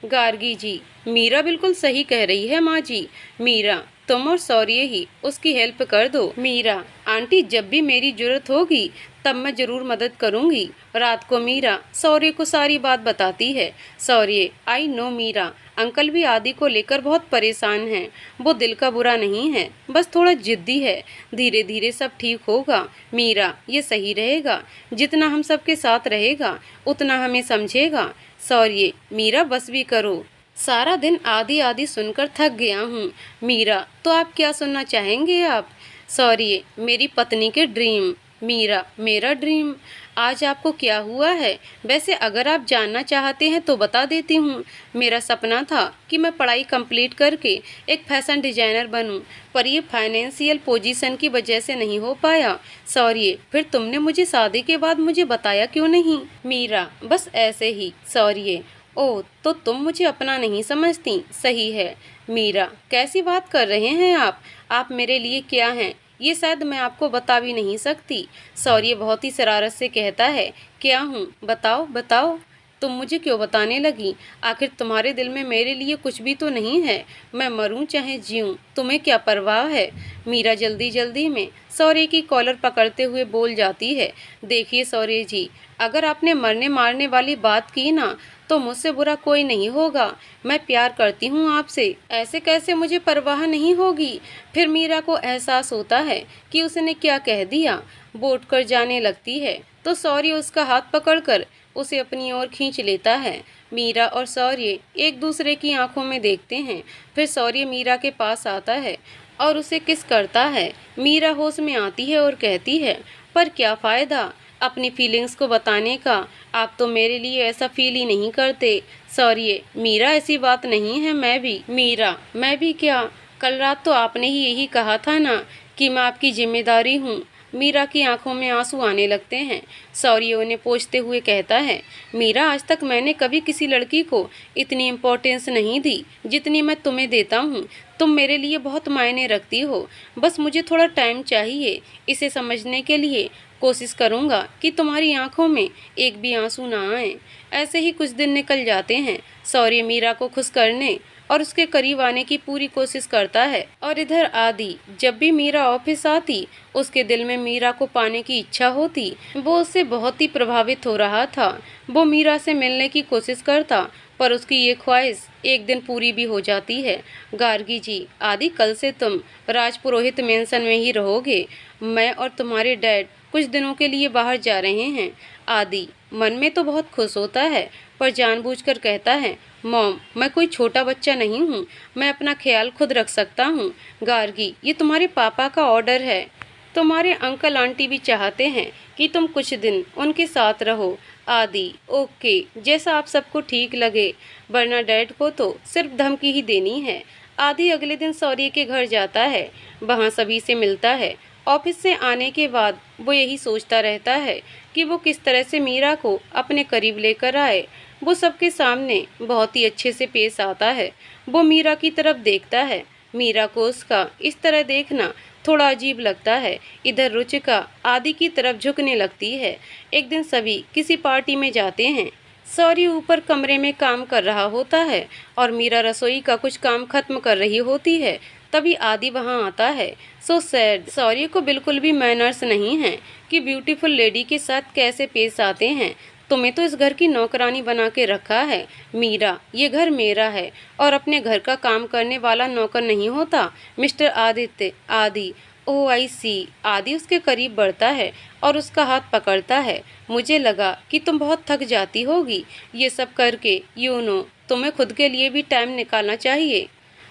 गार्गी जी, मीरा बिल्कुल सही कह रही है माँ जी। मीरा, तुम और सौर्य ही उसकी हेल्प कर दो। मीरा, आंटी जब भी मेरी जरूरत होगी तब मैं जरूर मदद करूंगी। रात को मीरा सौर्य को सारी बात बताती है। सौर्य, आई नो मीरा, अंकल भी आदि को लेकर बहुत परेशान हैं। वो दिल का बुरा नहीं है, बस थोड़ा जिद्दी है। धीरे धीरे सब ठीक होगा। मीरा, ये सही रहेगा, जितना हम सबके साथ रहेगा उतना हमें समझेगा। सौर्य, मीरा बस भी करो, सारा दिन आदि आदि सुनकर थक गया हूँ। मीरा, तो आप क्या सुनना चाहेंगे आप? सौर्य, मेरी पत्नी के ड्रीम। मीरा, मेरा ड्रीम? आज आपको क्या हुआ है? वैसे अगर आप जानना चाहते हैं तो बता देती हूँ। मेरा सपना था कि मैं पढ़ाई कंप्लीट करके एक फैशन डिजाइनर बनूं, पर ये फाइनेंशियल पोजीशन की वजह से नहीं हो पाया। सॉरी, फिर तुमने मुझे शादी के बाद मुझे बताया क्यों नहीं? मीरा, बस ऐसे ही। सॉरी। ओह, तो तुम मुझे अपना नहीं समझती? सही है। मीरा, कैसी बात कर रहे हैं आप मेरे लिए क्या हैं ये शायद मैं आपको बता भी नहीं सकती। सौर्य बहुत ही शरारत से कहता है, क्या हूँ बताओ बताओ। तुम मुझे क्यों बताने लगी? आखिर तुम्हारे दिल में मेरे लिए कुछ भी तो नहीं है। मैं मरूं चाहे जीऊं, तुम्हें क्या परवाह है? मीरा जल्दी जल्दी में सौर्य की कॉलर पकड़ते हुए बोल जाती है, देखिए सौर्य जी, अगर आपने मरने मारने वाली बात की ना तो मुझसे बुरा कोई नहीं होगा। मैं प्यार करती हूँ आपसे, ऐसे कैसे मुझे परवाह नहीं होगी? फिर मीरा को एहसास होता है कि उसने क्या कह दिया। वो उठकर जाने लगती है तो सौर्य उसका हाथ पकड़कर उसे अपनी ओर खींच लेता है। मीरा और सौर्य एक दूसरे की आंखों में देखते हैं। फिर सौर्य मीरा के पास आता है और उसे किस करता है। मीरा होश में आती है और कहती है, पर क्या फ़ायदा अपनी फीलिंग्स को बताने का? आप तो मेरे लिए ऐसा फील ही नहीं करते। सॉरी मीरा, ऐसी बात नहीं है। मीरा, मैं भी क्या? कल रात तो आपने ही यही कहा था ना कि मैं आपकी जिम्मेदारी हूँ। मीरा की आंखों में आंसू आने लगते हैं। सौर्य उन्हें पोंछते हुए कहता है, मीरा, आज तक मैंने कभी किसी लड़की को इतनी इम्पोर्टेंस नहीं दी जितनी मैं तुम्हें देता हूँ। तुम मेरे लिए बहुत मायने रखती हो। बस मुझे थोड़ा टाइम चाहिए इसे समझने के लिए। कोशिश करूँगा कि तुम्हारी आंखों में एक भी आंसू ना आए। ऐसे ही कुछ दिन निकल जाते हैं। सौर्य मीरा को खुश करने और उसके करीब आने की पूरी कोशिश करता है। और इधर आदि जब भी मीरा ऑफिस आती, उसके दिल में मीरा को पाने की इच्छा होती। वो उससे बहुत ही प्रभावित हो रहा था। वो मीरा से मिलने की कोशिश करता, पर उसकी ये ख्वाहिश एक दिन पूरी भी हो जाती है। गार्गी जी, आदि कल से तुम राजपुरोहित मेंशन में ही रहोगे। मैं और तुम्हारे डैड कुछ दिनों के लिए बाहर जा रहे हैं। आदि मन में तो बहुत खुश होता है, पर जानबूझकर कहता है, मॉम, मैं कोई छोटा बच्चा नहीं हूँ, मैं अपना ख्याल खुद रख सकता हूँ। गार्गी, ये तुम्हारे पापा का ऑर्डर है। तुम्हारे अंकल आंटी भी चाहते हैं कि तुम कुछ दिन उनके साथ रहो। आदि, ओके, जैसा आप सबको ठीक लगे, वरना डैड को तो सिर्फ धमकी ही देनी है। आदि अगले दिन सौर्य के घर जाता है, वहाँ सभी से मिलता है। ऑफिस से आने के बाद वो यही सोचता रहता है कि वो किस तरह से मीरा को अपने करीब लेकर आए। वो सबके सामने बहुत ही अच्छे से पेश आता है। वो मीरा की तरफ देखता है। मीरा को उसका इस तरह देखना थोड़ा अजीब लगता है। इधर रुचिका आदि की तरफ झुकने लगती है। एक दिन सभी किसी पार्टी में जाते हैं। सौर्य ऊपर कमरे में काम कर रहा होता है और मीरा रसोई का कुछ काम खत्म कर रही होती है। तभी आदि वहां आता है। सो सैड, सौर्य को बिल्कुल भी मैनर्स नहीं है कि ब्यूटीफुल लेडी के साथ कैसे पेश आते हैं। तुम्हें तो इस घर की नौकरानी बना के रखा है। मीरा, ये घर मेरा है और अपने घर का काम करने वाला नौकर नहीं होता। मिस्टर आदित्य। आदि, ओह आई सी। आदि उसके करीब बढ़ता है और उसका हाथ पकड़ता है। मुझे लगा कि तुम बहुत थक जाती होगी ये सब करके। तुम्हें खुद के लिए भी टाइम निकालना चाहिए।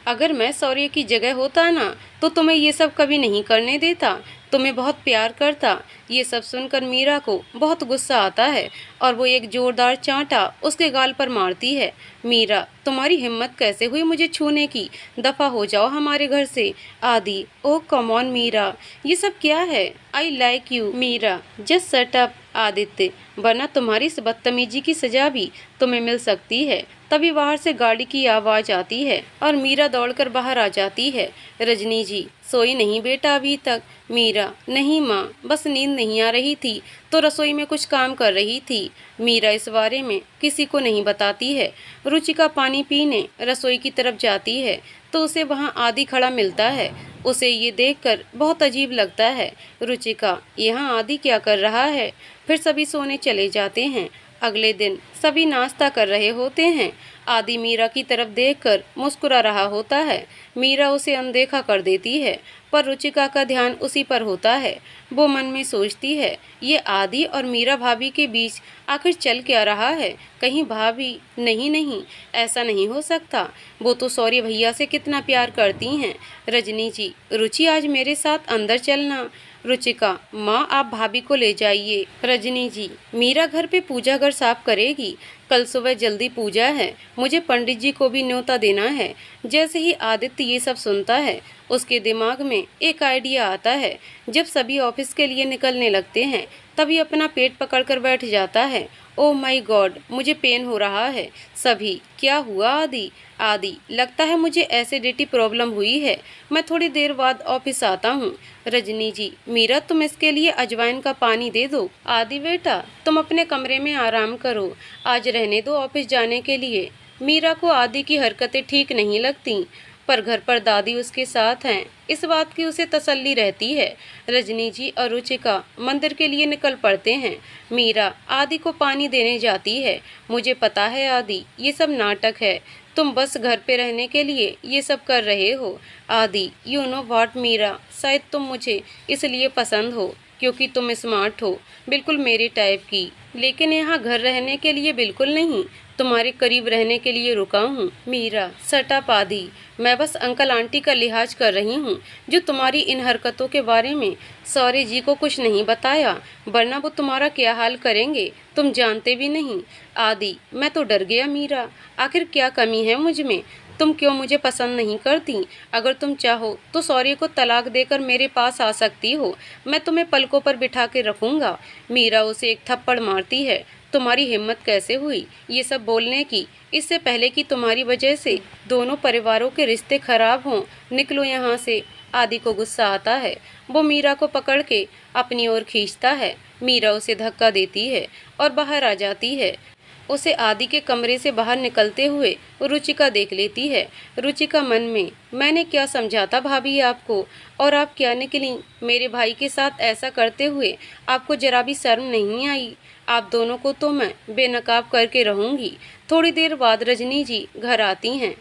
अगर मैं सौर्य की जगह होता ना, तो तुम्हें ये सब कभी नहीं करने देता, तुम्हें बहुत प्यार करता। ये सब सुनकर मीरा को बहुत गुस्सा आता है और वो एक जोरदार चांटा उसके गाल पर मारती है। मीरा, तुम्हारी हिम्मत कैसे हुई मुझे छूने की? दफा हो जाओ हमारे घर से। आदि, ओह कम ऑन मीरा, ये सब क्या है? I like you. Meera, just shut up Aditya, वरना तुम्हारी इस बदतमीजी की सजा भी तुम्हें मिल सकती है। तभी बाहर से गाड़ी की आवाज़ आती है और मीरा दौड़कर बाहर आ जाती है। रजनी जी, सोई नहीं बेटा अभी तक? मीरा, नहीं माँ, बस नींद नहीं आ रही थी तो रसोई में कुछ काम कर रही थी। मीरा इस बारे में किसी को नहीं बताती है। रुचिका पानी पीने रसोई की तरफ जाती है तो उसे वहाँ आदि खड़ा मिलता है। उसे ये देखकर बहुत अजीब लगता है। रुचिका, यहाँ आदि क्या कर रहा है? फिर सभी सोने चले जाते हैं। अगले दिन सभी नाश्ता कर रहे होते हैं। आदि मीरा की तरफ देखकर मुस्कुरा रहा होता है। मीरा उसे अनदेखा कर देती है, पर रुचिका का ध्यान उसी पर होता है। वो मन में सोचती है, ये आदि और मीरा भाभी के बीच आखिर चल क्या रहा है? कहीं भाभी? नहीं, ऐसा नहीं हो सकता। वो तो सौर्य भैया से कितना प्यार करती हैं। रजनी जी, रुचि आज मेरे साथ अंदर चलना। रुचिका, माँ आप भाभी को ले जाइए। रजनी जी, मीरा घर पे पूजा घर साफ करेगी, कल सुबह जल्दी पूजा है, मुझे पंडित जी को भी न्योता देना है। जैसे ही आदित्य ये सब सुनता है, उसके दिमाग में एक आइडिया आता है। जब सभी ऑफिस के लिए निकलने लगते हैं, तभी अपना पेट पकड़कर बैठ जाता है। ओह माय गॉड, मुझे पेन हो रहा है। सभी, क्या हुआ आदि? आदि, लगता है मुझे एसिडिटी प्रॉब्लम हुई है, मैं थोड़ी देर बाद ऑफिस आता हूँ। रजनी जी, मीरा तुम इसके लिए अजवाइन का पानी दे दो। आदि बेटा, तुम अपने कमरे में आराम करो, आज रहने दो ऑफिस जाने के लिए। मीरा को आदि की हरकतें ठीक नहीं लगती, पर घर पर दादी उसके साथ हैं, इस बात की उसे तसल्ली रहती है। रजनी जी और रुचिका मंदिर के लिए निकल पड़ते हैं। मीरा आदि को पानी देने जाती है। मुझे पता है आदि, ये सब नाटक है, तुम बस घर पे रहने के लिए ये सब कर रहे हो। आदि, यू नो व्हाट मीरा, शायद तुम मुझे इसलिए पसंद हो क्योंकि तुम स्मार्ट हो, बिल्कुल मेरी टाइप की, लेकिन यहाँ घर रहने के लिए बिल्कुल नहीं, तुम्हारे करीब रहने के लिए रुका हूँ। मीरा, सट अप आदि, मैं बस अंकल आंटी का लिहाज कर रही हूँ जो तुम्हारी इन हरकतों के बारे में सौर्य जी को कुछ नहीं बताया, वरना वो तुम्हारा क्या हाल करेंगे तुम जानते भी नहीं। आदि, मैं तो डर गया मीरा, आखिर क्या कमी है मुझ में? तुम क्यों मुझे पसंद नहीं करती? अगर तुम चाहो तो सौर्य को तलाक देकर मेरे पास आ सकती हो, मैं तुम्हें पलकों पर बिठा के रखूँगा। मीरा उसे एक थप्पड़ मारती है। तुम्हारी हिम्मत कैसे हुई ये सब बोलने की, इससे पहले कि तुम्हारी वजह से दोनों परिवारों के रिश्ते खराब हों, निकलो यहाँ से। आदि को गुस्सा आता है, वो मीरा को पकड़ के अपनी ओर खींचता है। मीरा उसे धक्का देती है और बाहर आ जाती है। उसे आदि के कमरे से बाहर निकलते हुए रुचिका देख लेती है। रुचिका मन में, मैंने क्या समझा था भाभी आपको, और आप क्या निकली। मेरे भाई के साथ ऐसा करते हुए आपको जरा भी शर्म नहीं आई। आप दोनों को तो मैं बेनकाब करके रहूंगी। थोड़ी देर बाद रजनी जी घर आती हैं।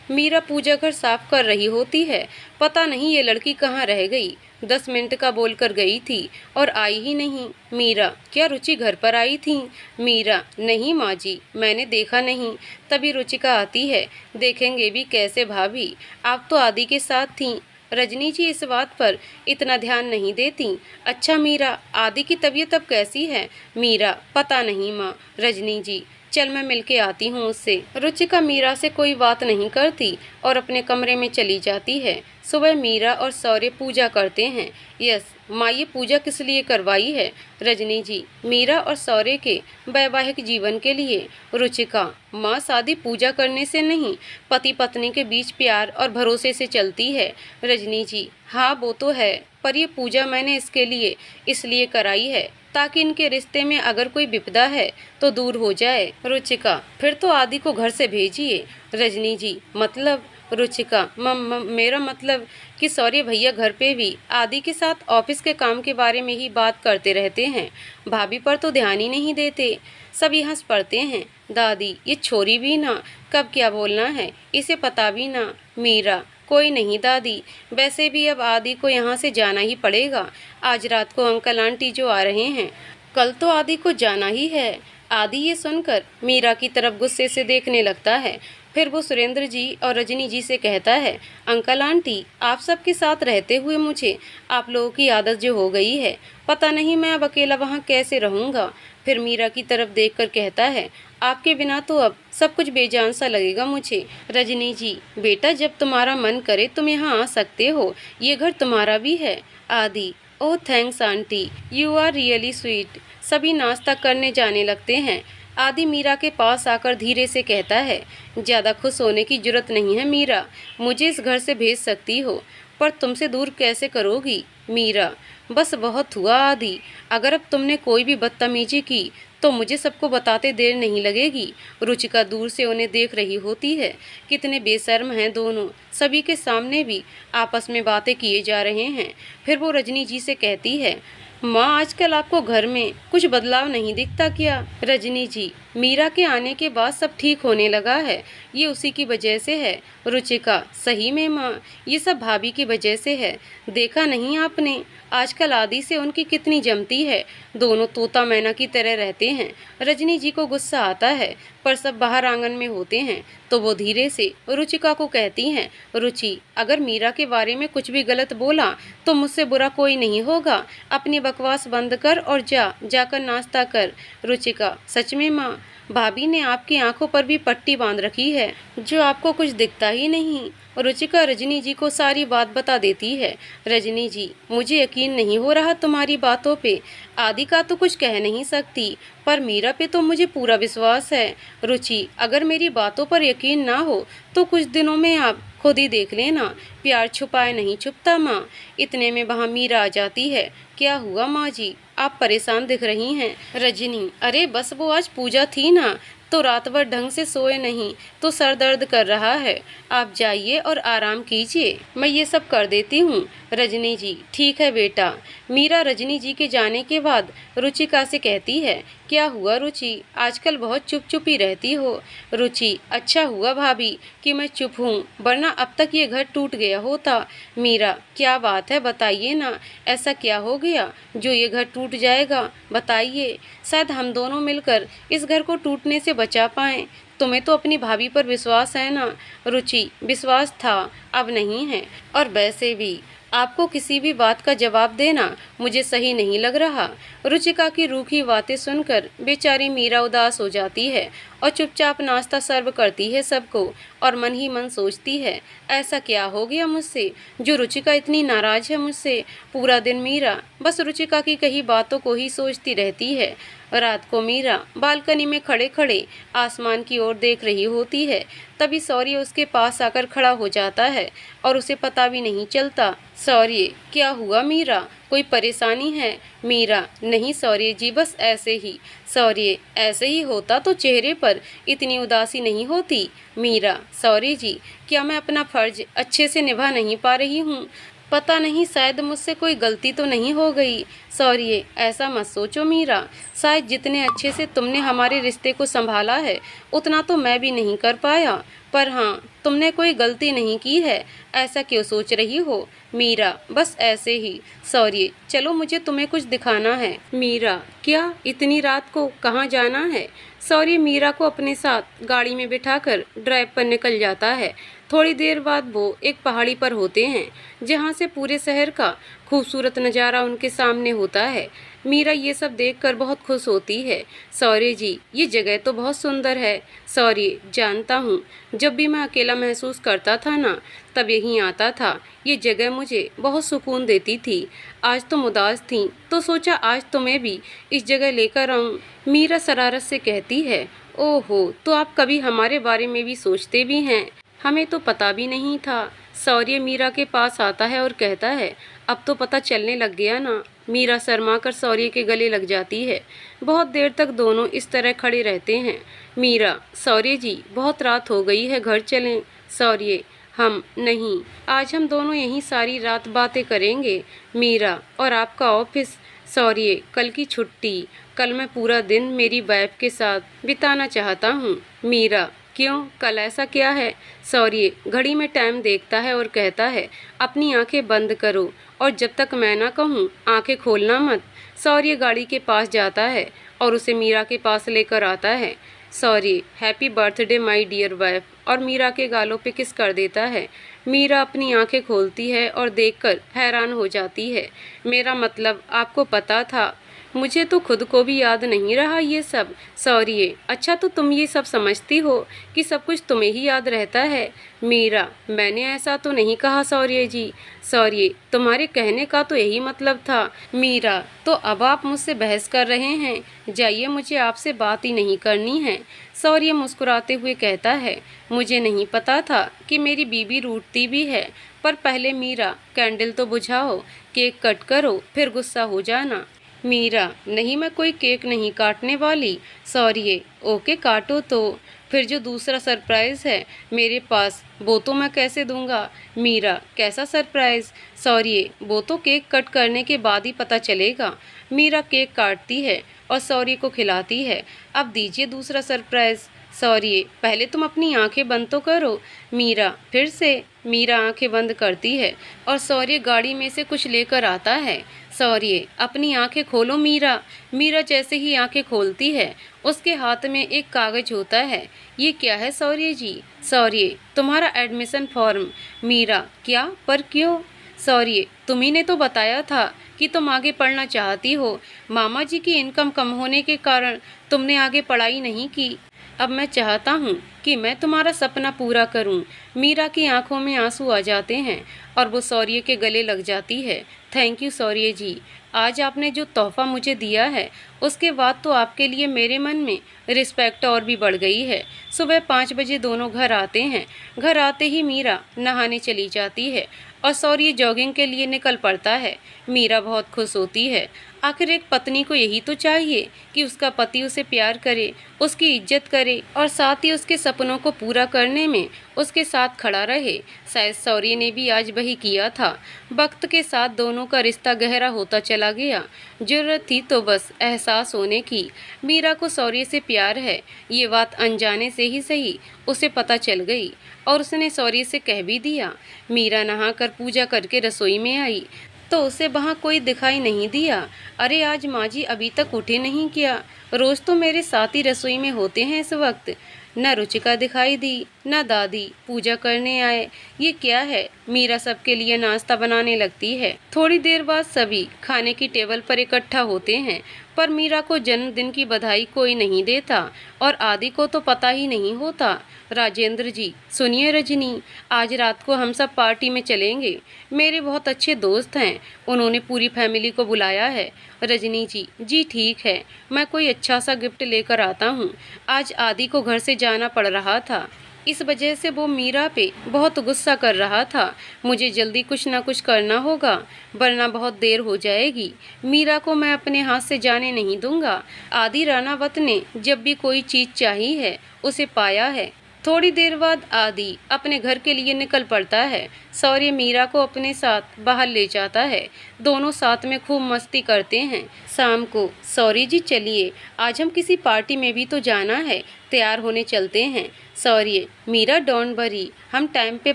मीरा पूजा घर साफ कर रही होती है। पता नहीं ये लड़की कहाँ रह गई। 10 मिनट का बोलकर गई थी और आई ही नहीं। मीरा, क्या रुचि घर पर आई थी। मीरा, नहीं माँ जी, मैंने देखा नहीं। तभी रुचिका आती है। देखेंगे भी कैसे भाभी, आप तो आदि के साथ थीं। रजनी जी इस बात पर इतना ध्यान नहीं देती। अच्छा मीरा, आदि की तबीयत अब कैसी है। मीरा, पता नहीं माँ। रजनी जी, चल मैं मिलके आती हूँ उससे। रुचिका मीरा से कोई बात नहीं करती और अपने कमरे में चली जाती है। सुबह मीरा और सौर्य पूजा करते हैं। यस माँ, ये पूजा किस लिए करवाई है। रजनी जी, मीरा और सौर्य के वैवाहिक जीवन के लिए। रुचिका, माँ शादी पूजा करने से नहीं, पति पत्नी के बीच प्यार और भरोसे से चलती है। रजनी जी, हाँ वो तो है, पर ये पूजा मैंने इसके लिए इसलिए कराई है ताकि इनके रिश्ते में अगर कोई विपदा है तो दूर हो जाए। रुचिका, फिर तो आदि को घर से भेजिए। रजनी जी, मतलब। रुचिका, मेरा मतलब कि सौर्य भैया घर पे भी आदि के साथ ऑफिस के काम के बारे में ही बात करते रहते हैं। भाभी पर तो ध्यान ही नहीं देते। सभी हंस पड़ते हैं। दादी, ये छोरी भी ना, कब क्या बोलना है इसे पता भी ना। मीरा, कोई नहीं दादी, वैसे भी अब आदि को यहाँ से जाना ही पड़ेगा। आज रात को अंकल आंटी जो आ रहे हैं, कल तो आदि को जाना ही है। आदि ये सुनकर मीरा की तरफ गुस्से से देखने लगता है। फिर वो सुरेंद्र जी और रजनी जी से कहता है, अंकल आंटी, आप सबके साथ रहते हुए मुझे आप लोगों की आदत जो हो गई है, पता नहीं मैं अब अकेला वहाँ कैसे रहूँगा। फिर मीरा की तरफ देखकर कहता है, आपके बिना तो अब सब कुछ बेजान सा लगेगा मुझे। रजनी जी, बेटा जब तुम्हारा मन करे तुम यहाँ आ सकते हो, ये घर तुम्हारा भी है। Adi, oh thanks aunty, you are really sweet. सभी नाश्ता करने जाने लगते हैं। आदि मीरा के पास आकर धीरे से कहता है, ज़्यादा खुश होने की जरूरत नहीं है मीरा, मुझे इस घर से भेज सकती हो, पर तुमसे दूर कैसे करोगी। मीरा, बस बहुत हुआ आदि, अगर अब तुमने कोई भी बदतमीजी की तो मुझे सबको बताते देर नहीं लगेगी। रुचिका दूर से उन्हें देख रही होती है। कितने बेशर्म हैं दोनों, सभी के सामने भी आपस में बातें किए जा रहे हैं। फिर वो रजनी जी से कहती है, माँ आजकल आपको घर में कुछ बदलाव नहीं दिखता क्या। रजनी जी, मीरा के आने के बाद सब ठीक होने लगा है, ये उसी की वजह से है। रुचिका, सही में माँ, ये सब भाभी की वजह से है। देखा नहीं आपने, आजकल आदि से उनकी कितनी जमती है, दोनों तोता मैना की तरह रहते हैं। रजनी जी को गुस्सा आता है, पर सब बाहर आंगन में होते हैं तो वो धीरे से रुचिका को कहती हैं, रुचि, अगर मीरा के बारे में कुछ भी गलत बोला तो मुझसे बुरा कोई नहीं होगा। अपनी बकवास बंद कर और जाकर नाश्ता कर। रुचिका, सच में माँ, भाभी ने आपकी आंखों पर भी पट्टी बांध रखी है, जो आपको कुछ दिखता ही नहीं। रुचिका रजनी जी को सारी बात बता देती है। रजनी जी, मुझे यकीन नहीं हो रहा तुम्हारी बातों पे। आदि का तो कुछ कह नहीं सकती, पर मीरा पे तो मुझे पूरा विश्वास है। रुचि, अगर मेरी बातों पर यकीन ना हो तो कुछ दिनों में आप खुद ही देख लेना, प्यार छुपाए नहीं छुपता माँ। इतने में वहाँ मीरा आ जाती है। क्या हुआ माँ जी, आप परेशान दिख रही हैं। रजनी, अरे बस वो आज पूजा थी ना, तो रात भर ढंग से सोए नहीं तो सर दर्द कर रहा है। आप जाइए और आराम कीजिए, मैं ये सब कर देती हूँ। रजनी जी, ठीक है बेटा। मीरा रजनी जी के जाने के बाद रुचिका से कहती है, क्या हुआ रुचि, आजकल बहुत चुप चुप ही रहती हो। रुचि, अच्छा हुआ भाभी कि मैं चुप हूँ, वरना अब तक ये घर टूट गया होता। मीरा, क्या बात है, बताइए ना, ऐसा क्या हो गया जो ये घर टूट जाएगा, बताइए। शायद हम दोनों मिलकर इस घर को टूटने से बचा पाएं। तुम्हें तो अपनी भाभी पर विश्वास है ना। रुचि, विश्वास था, अब नहीं है, और वैसे भी आपको किसी भी बात का जवाब देना मुझे सही नहीं लग रहा। रुचिका की रूखी बातें सुनकर बेचारी मीरा उदास हो जाती है और चुपचाप नाश्ता सर्व करती है सबको, और मन ही मन सोचती है, ऐसा क्या हो गया मुझसे जो रुचिका इतनी नाराज है मुझसे। पूरा दिन मीरा बस रुचिका की कही बातों को ही सोचती रहती है। रात को मीरा बालकनी में खड़े खड़े आसमान की ओर देख रही होती है। तभी शौर्य उसके पास आकर खड़ा हो जाता है और उसे पता भी नहीं चलता। शौर्य, क्या हुआ मीरा, कोई परेशानी है? मीरा, नहीं शौर्य जी, बस ऐसे ही। शौर्य, ऐसे ही होता तो चेहरे पर इतनी उदासी नहीं होती। मीरा, शौर्य जी, क्या मैं अपना फर्ज अच्छे से निभा नहीं पा रही हूँ? पता नहीं, शायद मुझसे कोई गलती तो नहीं हो गई। शौर्य, ऐसा मत सोचो मीरा, शायद जितने अच्छे से तुमने हमारे रिश्ते को संभाला है उतना तो मैं भी नहीं कर पाया। पर हाँ, तुमने कोई गलती नहीं की है, ऐसा क्यों सोच रही हो? मीरा, बस ऐसे ही। शौर्य, चलो मुझे तुम्हें कुछ दिखाना है। मीरा, क्या, इतनी रात को कहाँ जाना है? शौर्य मीरा को अपने साथ गाड़ी में बिठाकर ड्राइव पर निकल जाता है। थोड़ी देर बाद वो एक पहाड़ी पर होते हैं जहाँ से पूरे शहर का खूबसूरत नज़ारा उनके सामने होता है। मीरा ये सब देखकर बहुत खुश होती है। शौर्य जी, ये जगह तो बहुत सुंदर है। शौर्य, जानता हूँ, जब भी मैं अकेला महसूस करता था ना, तब यहीं आता था। ये जगह मुझे बहुत सुकून देती थी। आज तुम उदास थी तो सोचा आज तुम्हें भी इस जगह लेकर आऊँ। मीरा शरारत से कहती है, ओहो, तो आप कभी हमारे बारे में भी सोचते भी हैं? हमें तो पता भी नहीं था। शौर्य मीरा के पास आता है और कहता है, अब तो पता चलने लग गया ना। मीरा शर्मा कर शौर्य के गले लग जाती है। बहुत देर तक दोनों इस तरह खड़े रहते हैं। मीरा, शौर्य जी, बहुत रात हो गई है, घर चलें। शौर्य, हम नहीं, आज हम दोनों यहीं सारी रात बातें करेंगे। मीरा, और आपका ऑफिस? शौर्य, कल की छुट्टी, कल मैं पूरा दिन मेरी वाइफ के साथ बिताना चाहता हूँ। मीरा, क्यों, कल ऐसा क्या है? शौर्य घड़ी में टाइम देखता है और कहता है, अपनी आंखें बंद करो और जब तक मैं ना कहूँ आंखें खोलना मत। शौर्य गाड़ी के पास जाता है और उसे मीरा के पास लेकर आता है। Shaurya, happy birthday my dear wife, और मीरा के गालों पे किस कर देता है। मीरा अपनी आंखें खोलती है और देखकर हैरान हो जाती है। मेरा मतलब, आपको पता था? मुझे तो खुद को भी याद नहीं रहा ये सब। शौर्य, अच्छा तो तुम ये सब समझती हो कि सब कुछ तुम्हें ही याद रहता है? मीरा, मैंने ऐसा तो नहीं कहा शौर्य जी। शौर्य, तुम्हारे कहने का तो यही मतलब था। मीरा, तो अब आप मुझसे बहस कर रहे हैं? जाइए, मुझे आपसे बात ही नहीं करनी है। शौर्य मुस्कुराते हुए कहता है, मुझे नहीं पता था कि मेरी बीबी रूठती भी है। पर पहले मीरा, कैंडल तो बुझाओ, केक कट करो, फिर गुस्सा हो जाना। मीरा, नहीं, मैं कोई केक नहीं काटने वाली। शौर्य, ओके, काटो तो। फिर जो दूसरा सरप्राइज़ है मेरे पास, वो तो मैं कैसे दूंगा? मीरा, कैसा सरप्राइज़? शौर्य, वो तो केक कट करने के बाद ही पता चलेगा। मीरा केक काटती है और शौर्य को खिलाती है। अब दीजिए दूसरा सरप्राइज़। शौर्य, पहले तुम अपनी आंखें बंद तो करो। मीरा, फिर से। मीरा आंखें बंद करती है और शौर्य गाड़ी में से कुछ लेकर आता है। शौर्य, अपनी आंखें खोलो मीरा। मीरा जैसे ही आंखें खोलती है, उसके हाथ में एक कागज होता है। ये क्या है शौर्य जी? शौर्य, तुम्हारा एडमिशन फॉर्म। मीरा, क्या, पर क्यों? शौर्य, तुम्ही ने तो बताया था कि तुम आगे पढ़ना चाहती हो। मामा जी की इनकम कम होने के कारण तुमने आगे पढ़ाई नहीं की। अब मैं चाहता हूँ कि मैं तुम्हारा सपना पूरा करूँ। मीरा की आंखों में आंसू आ जाते हैं और वो शौर्य के गले लग जाती है। थैंक यू शौर्य जी, आज आपने जो तोहफा मुझे दिया है उसके बाद तो आपके लिए मेरे मन में रिस्पेक्ट और भी बढ़ गई है। सुबह 5 बजे दोनों घर आते हैं। घर आते ही मीरा नहाने चली जाती है और शौर्य जॉगिंग के लिए निकल पड़ता है। मीरा बहुत खुश होती है। आखिर एक पत्नी को यही तो चाहिए कि उसका पति उसे प्यार करे, उसकी इज्जत करे और साथ ही उसके सपनों को पूरा करने में उसके साथ खड़ा रहे। शायद शौर्य ने भी आज वही किया था। वक्त के साथ दोनों का रिश्ता गहरा होता चला गया। जरूरत थी तो बस एहसास होने की। मीरा को शौर्य से प्यार है, ये बात अनजाने से ही सही उसे पता चल गई और उसने शौर्य से कह भी दिया। मीरा नहाकर पूजा करके रसोई में आई तो उसे वहाँ कोई दिखाई नहीं दिया। अरे, आज माँ जी अभी तक उठे नहीं क्या? रोज़ तो मेरे साथ ही रसोई में होते हैं इस वक्त। न रुचिका दिखाई दी, न दादी पूजा करने आए। ये क्या है? मीरा सबके लिए नाश्ता बनाने लगती है। थोड़ी देर बाद सभी खाने की टेबल पर इकट्ठा होते हैं। पर मीरा को जन्मदिन की बधाई कोई नहीं देता और आदि को तो पता ही नहीं होता। राजेंद्र जी सुनिए रजनी, आज रात को हम सब पार्टी में चलेंगे। मेरे बहुत अच्छे दोस्त हैं, उन्होंने पूरी फैमिली को बुलाया है। रजनी जी जी ठीक है, मैं कोई अच्छा सा गिफ्ट लेकर आता हूँ। आज आदि को घर से जाना पड़ रहा था, इस वजह से वो मीरा पे बहुत गुस्सा कर रहा था। मुझे जल्दी कुछ ना कुछ करना होगा वरना बहुत देर हो जाएगी। मीरा को मैं अपने हाथ से जाने नहीं दूंगा। आदि रानावत ने जब भी कोई चीज़ चाही है उसे पाया है। थोड़ी देर बाद आदि अपने घर के लिए निकल पड़ता है। शौर्य मीरा को अपने साथ बाहर ले जाता है। दोनों साथ में खूब मस्ती करते हैं। शाम को शौर्य जी चलिए, आज हम किसी पार्टी में भी तो जाना है, तैयार होने चलते हैं। शौर्य मीरा डोंट वरी, हम टाइम पे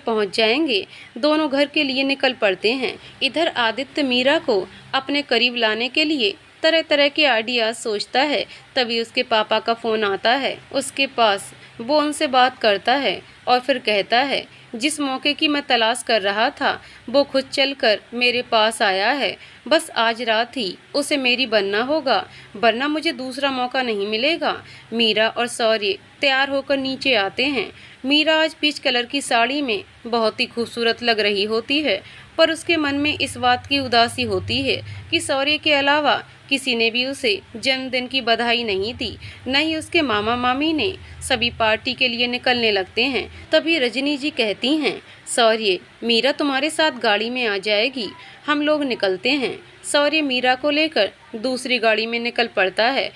पहुंच जाएंगे। दोनों घर के लिए निकल पड़ते हैं। इधर आदित्य मीरा को अपने करीब लाने के लिए तरह तरह के आइडियाज सोचता है। तभी उसके पापा का फ़ोन आता है उसके पास। वो उनसे बात करता है और फिर कहता है, जिस मौके की मैं तलाश कर रहा था वो खुद चलकर मेरे पास आया है। बस आज रात ही उसे मेरी बनना होगा वरना मुझे दूसरा मौका नहीं मिलेगा। मीरा और शौर्य तैयार होकर नीचे आते हैं। मीरा आज पीच कलर की साड़ी में बहुत ही खूबसूरत लग रही होती है, पर उसके मन में इस बात की उदासी होती है कि शौर्य के अलावा किसी ने भी उसे जन्मदिन की बधाई नहीं दी, न ही उसके मामा मामी ने। सभी पार्टी के लिए निकलने लगते हैं। तभी रजनी जी कहती हैं, शौर्य मीरा तुम्हारे साथ गाड़ी में आ जाएगी, हम लोग निकलते हैं। शौर्य मीरा को लेकर दूसरी गाड़ी में निकल पड़ता है।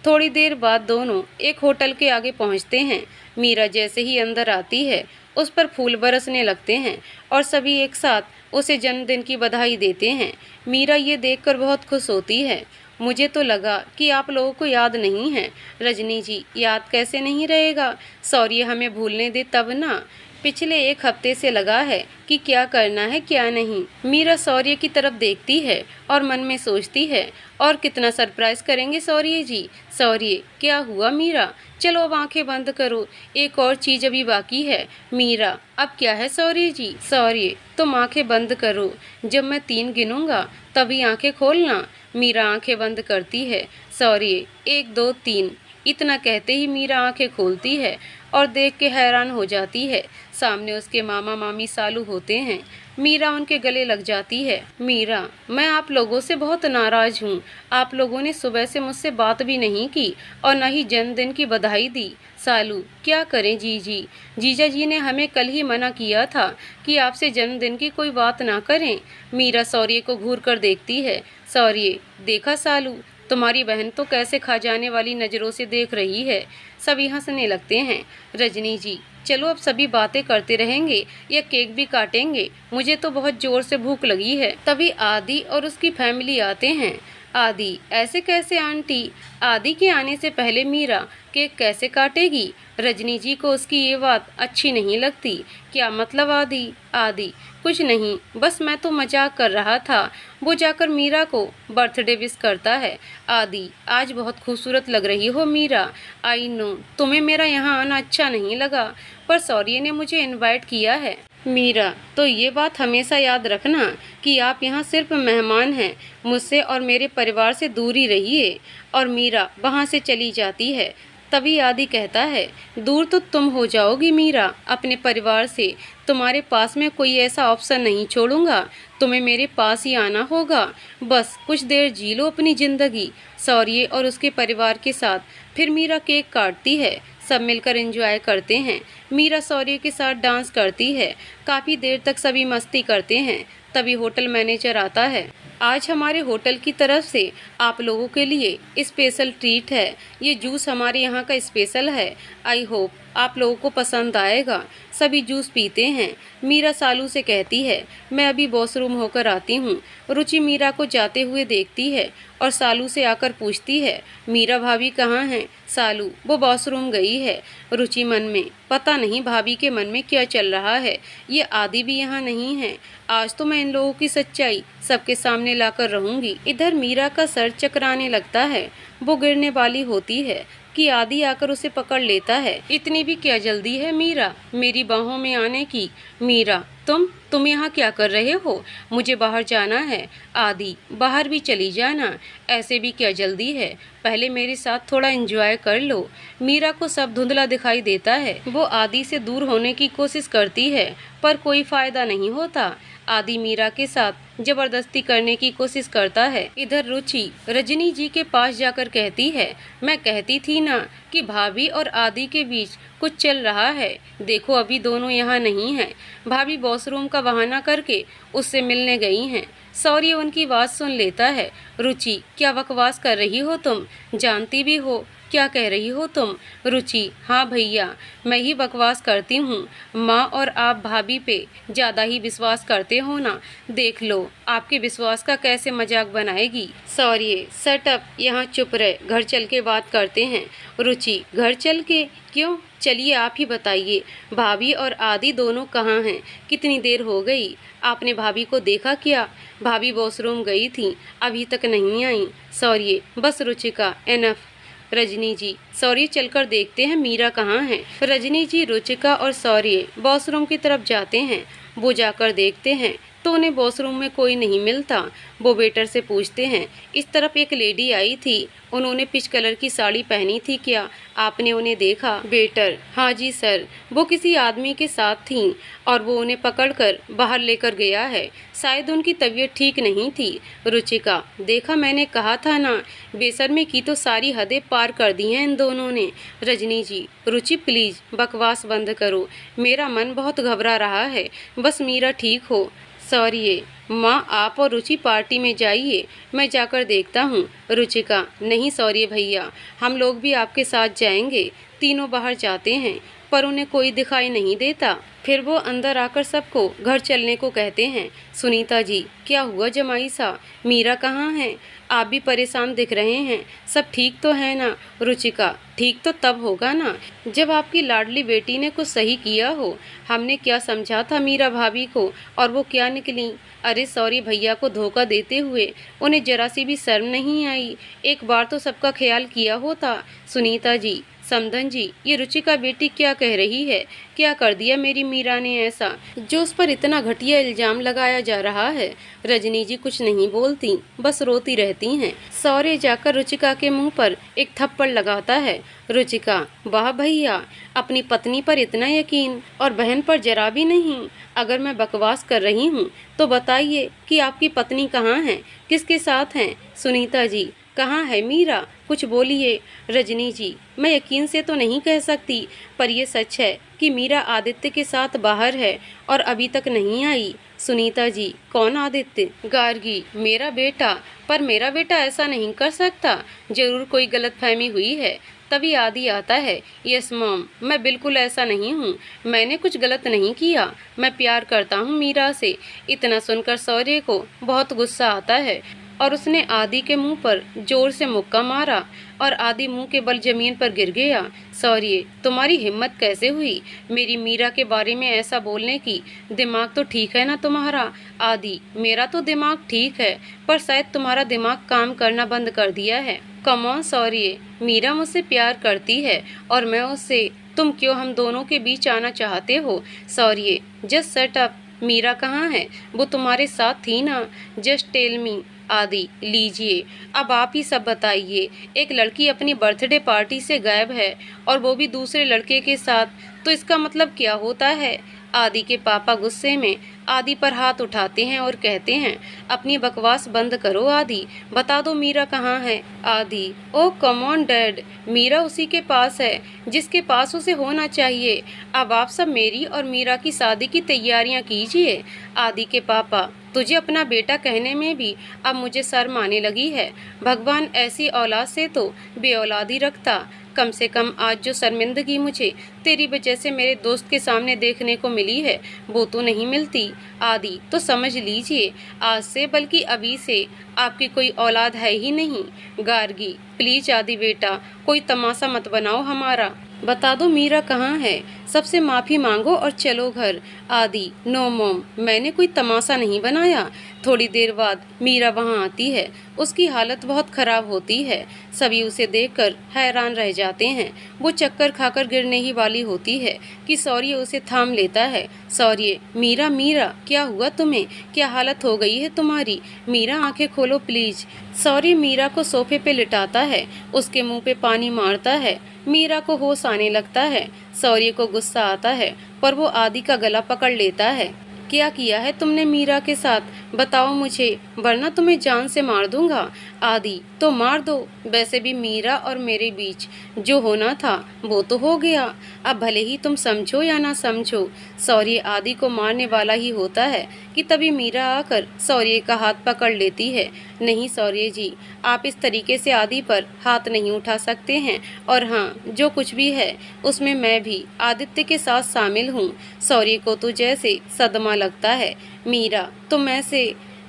थोड़ी देर बाद दोनों एक होटल के आगे पहुंचते हैं। मीरा जैसे ही अंदर आती है उस पर फूल बरसने लगते हैं और सभी एक साथ उसे जन्मदिन की बधाई देते हैं। मीरा ये देखकर बहुत खुश होती है। मुझे तो लगा कि आप लोगों को याद नहीं है। रजनी जी याद कैसे नहीं रहेगा, शौर्य हमें भूलने दे तब ना। पिछले एक हफ्ते से लगा है कि क्या करना है क्या नहीं। मीरा शौर्य की तरफ देखती है और मन में सोचती है, और कितना सरप्राइज करेंगे शौर्य जी। शौर्य क्या हुआ मीरा, चलो अब आंखें बंद करो, एक और चीज अभी बाकी है। मीरा अब क्या है शौर्य जी। शौर्य तुम आंखें बंद करो, जब मैं 3 गिनूंगा तभी आंखें खोलना। मीरा आंखें बंद करती है। शौर्य 1 2 3, इतना कहते ही मीरा आंखें खोलती है और देख के हैरान हो जाती है। सामने उसके मामा मामी सालू होते हैं। मीरा उनके गले लग जाती है। मीरा मैं आप लोगों से बहुत नाराज़ हूँ। आप लोगों ने सुबह से मुझसे बात भी नहीं की और न ही जन्मदिन की बधाई दी। सालू क्या करें जीजी, जीजा जी ने हमें कल ही मना किया था कि आपसे जन्मदिन की कोई बात ना करें। मीरा शौर्य को घूर कर देखती है। शौर्य देखा सालू, तुम्हारी बहन तो कैसे खा जाने वाली नज़रों से देख रही है। सभी हंसने लगते हैं। रजनी जी चलो अब सभी बातें करते रहेंगे या केक भी काटेंगे, मुझे तो बहुत जोर से भूख लगी है। तभी आदि और उसकी फैमिली आते हैं। आदि ऐसे कैसे आंटी, आदि के आने से पहले मीरा केक कैसे काटेगी। रजनी जी को उसकी ये बात अच्छी नहीं लगती। क्या मतलब आदि। आदि कुछ नहीं, बस मैं तो मजाक कर रहा था। वो जाकर मीरा को बर्थडे विश करता है। आदि आज बहुत खूबसूरत लग रही हो मीरा। आई नो तुम्हें मेरा यहाँ आना अच्छा नहीं लगा, पर शौर्य ने मुझे इनवाइट किया है। मीरा तो ये बात हमेशा याद रखना कि आप यहाँ सिर्फ मेहमान हैं, मुझसे और मेरे परिवार से दूर ही रहिए। और मीरा वहाँ से चली जाती है। तभी आदि कहता है, दूर तो तुम हो जाओगी मीरा अपने परिवार से, तुम्हारे पास में कोई ऐसा ऑप्शन नहीं छोड़ूंगा, तुम्हें मेरे पास ही आना होगा। बस कुछ देर जी लो अपनी ज़िंदगी शौर्य और उसके परिवार के साथ। फिर मीरा केक काटती है। सब मिलकर एंजॉय करते हैं। मीरा शौर्य के साथ डांस करती है। काफ़ी देर तक सभी मस्ती करते हैं। तभी होटल मैनेजर आता है। आज हमारे होटल की तरफ से आप लोगों के लिए स्पेशल ट्रीट है। ये जूस हमारे यहाँ का स्पेशल है। आई होप आप लोगों को पसंद आएगा। सभी जूस पीते हैं। मीरा सालू से कहती है, मैं अभी वॉशरूम होकर आती हूँ। रुचि मीरा को जाते हुए देखती है और सालू से आकर पूछती है, मीरा भाभी कहाँ हैं। सालू वो वॉशरूम गई है। रुचि मन में, पता नहीं भाभी के मन में क्या चल रहा है। ये आदि भी यहाँ नहीं है। आज तो मैं इन लोगों की सच्चाई सबके सामने लाकर रहूँगी। इधर मीरा का सर चकराने लगता है। वो गिरने वाली होती है कि आदि आकर उसे पकड़ लेता है। इतनी भी क्या जल्दी है मीरा मेरी बाहों में आने की। मीरा तुम यहाँ क्या कर रहे हो? मुझे बाहर जाना है। आदि, बाहर भी चली जाना, ऐसे भी क्या जल्दी है? पहले मेरे साथ थोड़ा एंजॉय कर लो। मीरा को सब धुंधला दिखाई देता है। वो आदि से दूर होने की कोशिश करती है पर कोई फायदा नहीं होता। आदि मीरा के साथ जबरदस्ती करने की कोशिश करता है। इधर रुचि रजनी जी के पास जाकर कहती है, मैं कहती थी ना कि भाभी और आदि के बीच कुछ चल रहा है। देखो अभी दोनों यहाँ नहीं हैं। भाभी वॉशरूम का बहाना करके उससे मिलने गई हैं। सौर्य उनकी बात सुन लेता है। रुचि, क्या बकवास कर रही हो तुम? जानती भी हो क्या कह रही हो तुम? रुचि, हाँ भैया, मैं ही बकवास करती हूँ। माँ और आप भाभी पे ज़्यादा ही विश्वास करते हो ना। देख लो आपके विश्वास का कैसे मजाक बनाएगी। सॉरी, शट अप, यहाँ चुप रहे, घर चल के बात करते हैं। रुचि, घर चल के? क्यों? चलिए आप ही बताइए, भाभी और आदि दोनों कहाँ हैं? कितनी देर हो गई? आपने भाभी को देखा क्या? भाभी वॉशरूम गई थी, अभी तक नहीं आई। सॉरी, बस रुचिका, एनफ। रजनी जी, सौर्य चलकर देखते हैं मीरा कहाँ है। रजनी जी रुचिका और सौर्य वॉशरूम की तरफ जाते हैं। वो जाकर देखते हैं तो उन्हें वॉशरूम में कोई नहीं मिलता। वो वेटर से पूछते हैं, इस तरफ एक लेडी आई थी, उन्होंने पिच कलर की साड़ी पहनी थी, क्या आपने उन्हें देखा? वेटर, हाँ जी सर, वो किसी आदमी के साथ थीं और वो उन्हें पकड़कर बाहर लेकर गया है। शायद उनकी तबीयत ठीक नहीं थी। रुचिका, देखा, मैंने कहा था ना, बेशर्मी की तो सारी हदें पार कर दी हैं इन दोनों ने। रजनी जी, रुचि प्लीज़ बकवास बंद करो, मेरा मन बहुत घबरा रहा है, बस मीरा ठीक हो। सॉरी माँ, आप और रुचि पार्टी में जाइए, मैं जाकर देखता हूँ। रुचिका, नहीं सॉरी भैया, हम लोग भी आपके साथ जाएंगे। तीनों बाहर जाते हैं पर उन्हें कोई दिखाई नहीं देता। फिर वो अंदर आकर सबको घर चलने को कहते हैं। सुनीता जी, क्या हुआ जमाई सा? मीरा कहाँ है? आप भी परेशान दिख रहे हैं, सब ठीक तो है ना? रुचिका, ठीक तो तब होगा ना जब आपकी लाडली बेटी ने कुछ सही किया हो। हमने क्या समझा था मीरा भाभी को और वो क्या निकली। अरे सॉरी भैया को धोखा देते हुए उन्हें जरा सी भी शर्म नहीं आई। एक बार तो सबका ख्याल किया होता। सुनीता जी, समधन जी, ये रुचि का बेटी क्या कह रही है? क्या कर दिया मेरी मीरा ने ऐसा जो उस पर इतना घटिया इल्जाम लगाया जा रहा है? रजनी जी कुछ नहीं बोलती, बस रोती रहती हैं। सौर्य जाकर रुचिका के मुंह पर एक थप्पड़ लगाता है। रुचिका, वाह भैया, अपनी पत्नी पर इतना यकीन और बहन पर जरा भी नहीं। अगर मैं बकवास कर रही हूँ तो बताइए कि आपकी पत्नी कहाँ है, किसके साथ हैं? सुनीता जी, कहाँ है मीरा, कुछ बोलिए। रजनी जी, मैं यकीन से तो नहीं कह सकती, पर यह सच है कि मीरा आदित्य के साथ बाहर है और अभी तक नहीं आई। सुनीता जी, कौन आदित्य? गार्गी, मेरा बेटा। पर मेरा बेटा ऐसा नहीं कर सकता, जरूर कोई गलतफहमी हुई है, तभी आदि आता है। यस मॉम, मैं बिल्कुल ऐसा नहीं हूँ, मैंने कुछ गलत नहीं किया, मैं प्यार करता हूँ मीरा से। इतना सुनकर सौर्य को बहुत गुस्सा आता है और उसने आदि के मुंह पर जोर से मुक्का मारा और आदि मुंह के बल जमीन पर गिर गया। सॉरी, तुम्हारी हिम्मत कैसे हुई मेरी मीरा के बारे में ऐसा बोलने की? दिमाग तो ठीक है ना तुम्हारा? आदि, मेरा तो दिमाग ठीक है, पर शायद तुम्हारा दिमाग काम करना बंद कर दिया है। कम ऑन सॉरी, मीरा मुझसे प्यार करती है और मैं उससे। तुम क्यों हम दोनों के बीच आना चाहते हो? Sorry, just set up. Meera कहाँ है? वो तुम्हारे साथ थी ना? Just tell me. आदि, लीजिए, अब आप ही सब बताइए। एक लड़की अपनी बर्थडे पार्टी से गायब है और वो भी दूसरे लड़के के साथ, तो इसका मतलब क्या होता है? आदि के पापा गुस्से में आदि पर हाथ उठाते हैं और कहते हैं, अपनी बकवास बंद करो आदि, बता दो मीरा कहाँ है। आदि, oh come on dad, Meera उसी के पास है जिसके पास उसे होना चाहिए। अब आप सब मेरी और मीरा की शादी की तैयारियां कीजिए। आदि के पापा, तुझे अपना बेटा कहने में भी अब मुझे शर्म आने लगी है। भगवान ऐसी औलाद से तो बेऔलादी रखता। कम से कम आज जो शर्मिंदगी मुझे तेरी वजह से मेरे दोस्त के सामने देखने को मिली है, वो तो नहीं मिलती। आदि, तो समझ लीजिए, आज से बल्कि अभी से आपकी कोई औलाद है ही नहीं। गार्गी, प्लीज आदि बेटा, कोई तमाशा मत बनाओ हमारा, बता दो मीरा कहाँ है, सबसे माफ़ी मांगो और चलो घर। आदि, नो मॉम, मैंने कोई तमाशा नहीं बनाया, थोड़ी देर बाद मीरा वहाँ आती है। उसकी हालत बहुत खराब होती है। सभी उसे देखकर हैरान रह जाते हैं। वो चक्कर खाकर गिरने ही वाली होती है कि शौर्य उसे थाम लेता है। शौर्य, मीरा मीरा, क्या हुआ तुम्हें? क्या हालत हो गई है तुम्हारी? मीरा, आंखें खोलो प्लीज। शौर्य मीरा को सोफे पे लिटाता है, उसके मुंह पे पानी मारता है। मीरा को होश आने लगता है। शौर्य को गुस्सा आता है, पर वो आदि का गला पकड़ लेता है। क्या किया है तुमने मीरा के साथ? बताओ मुझे, वरना तुम्हें जान से मार दूंगा। आदि, तो मार दो। वैसे भी मीरा और मेरे बीच जो होना था वो तो हो गया। अब भले ही तुम समझो या ना समझो, शौर्य आदि को मारने वाला ही होता है कि तभी मीरा आकर शौर्य का हाथ पकड़ लेती है। नहीं शौर्य जी, आप इस तरीके से आदि पर हाथ नहीं उठा सकते हैं। और हाँ, जो कुछ भी है उसमें मैं भी आदित्य के साथ शामिल हूँ। शौर्य को तो जैसे सदमा लगता है। मीरा, तो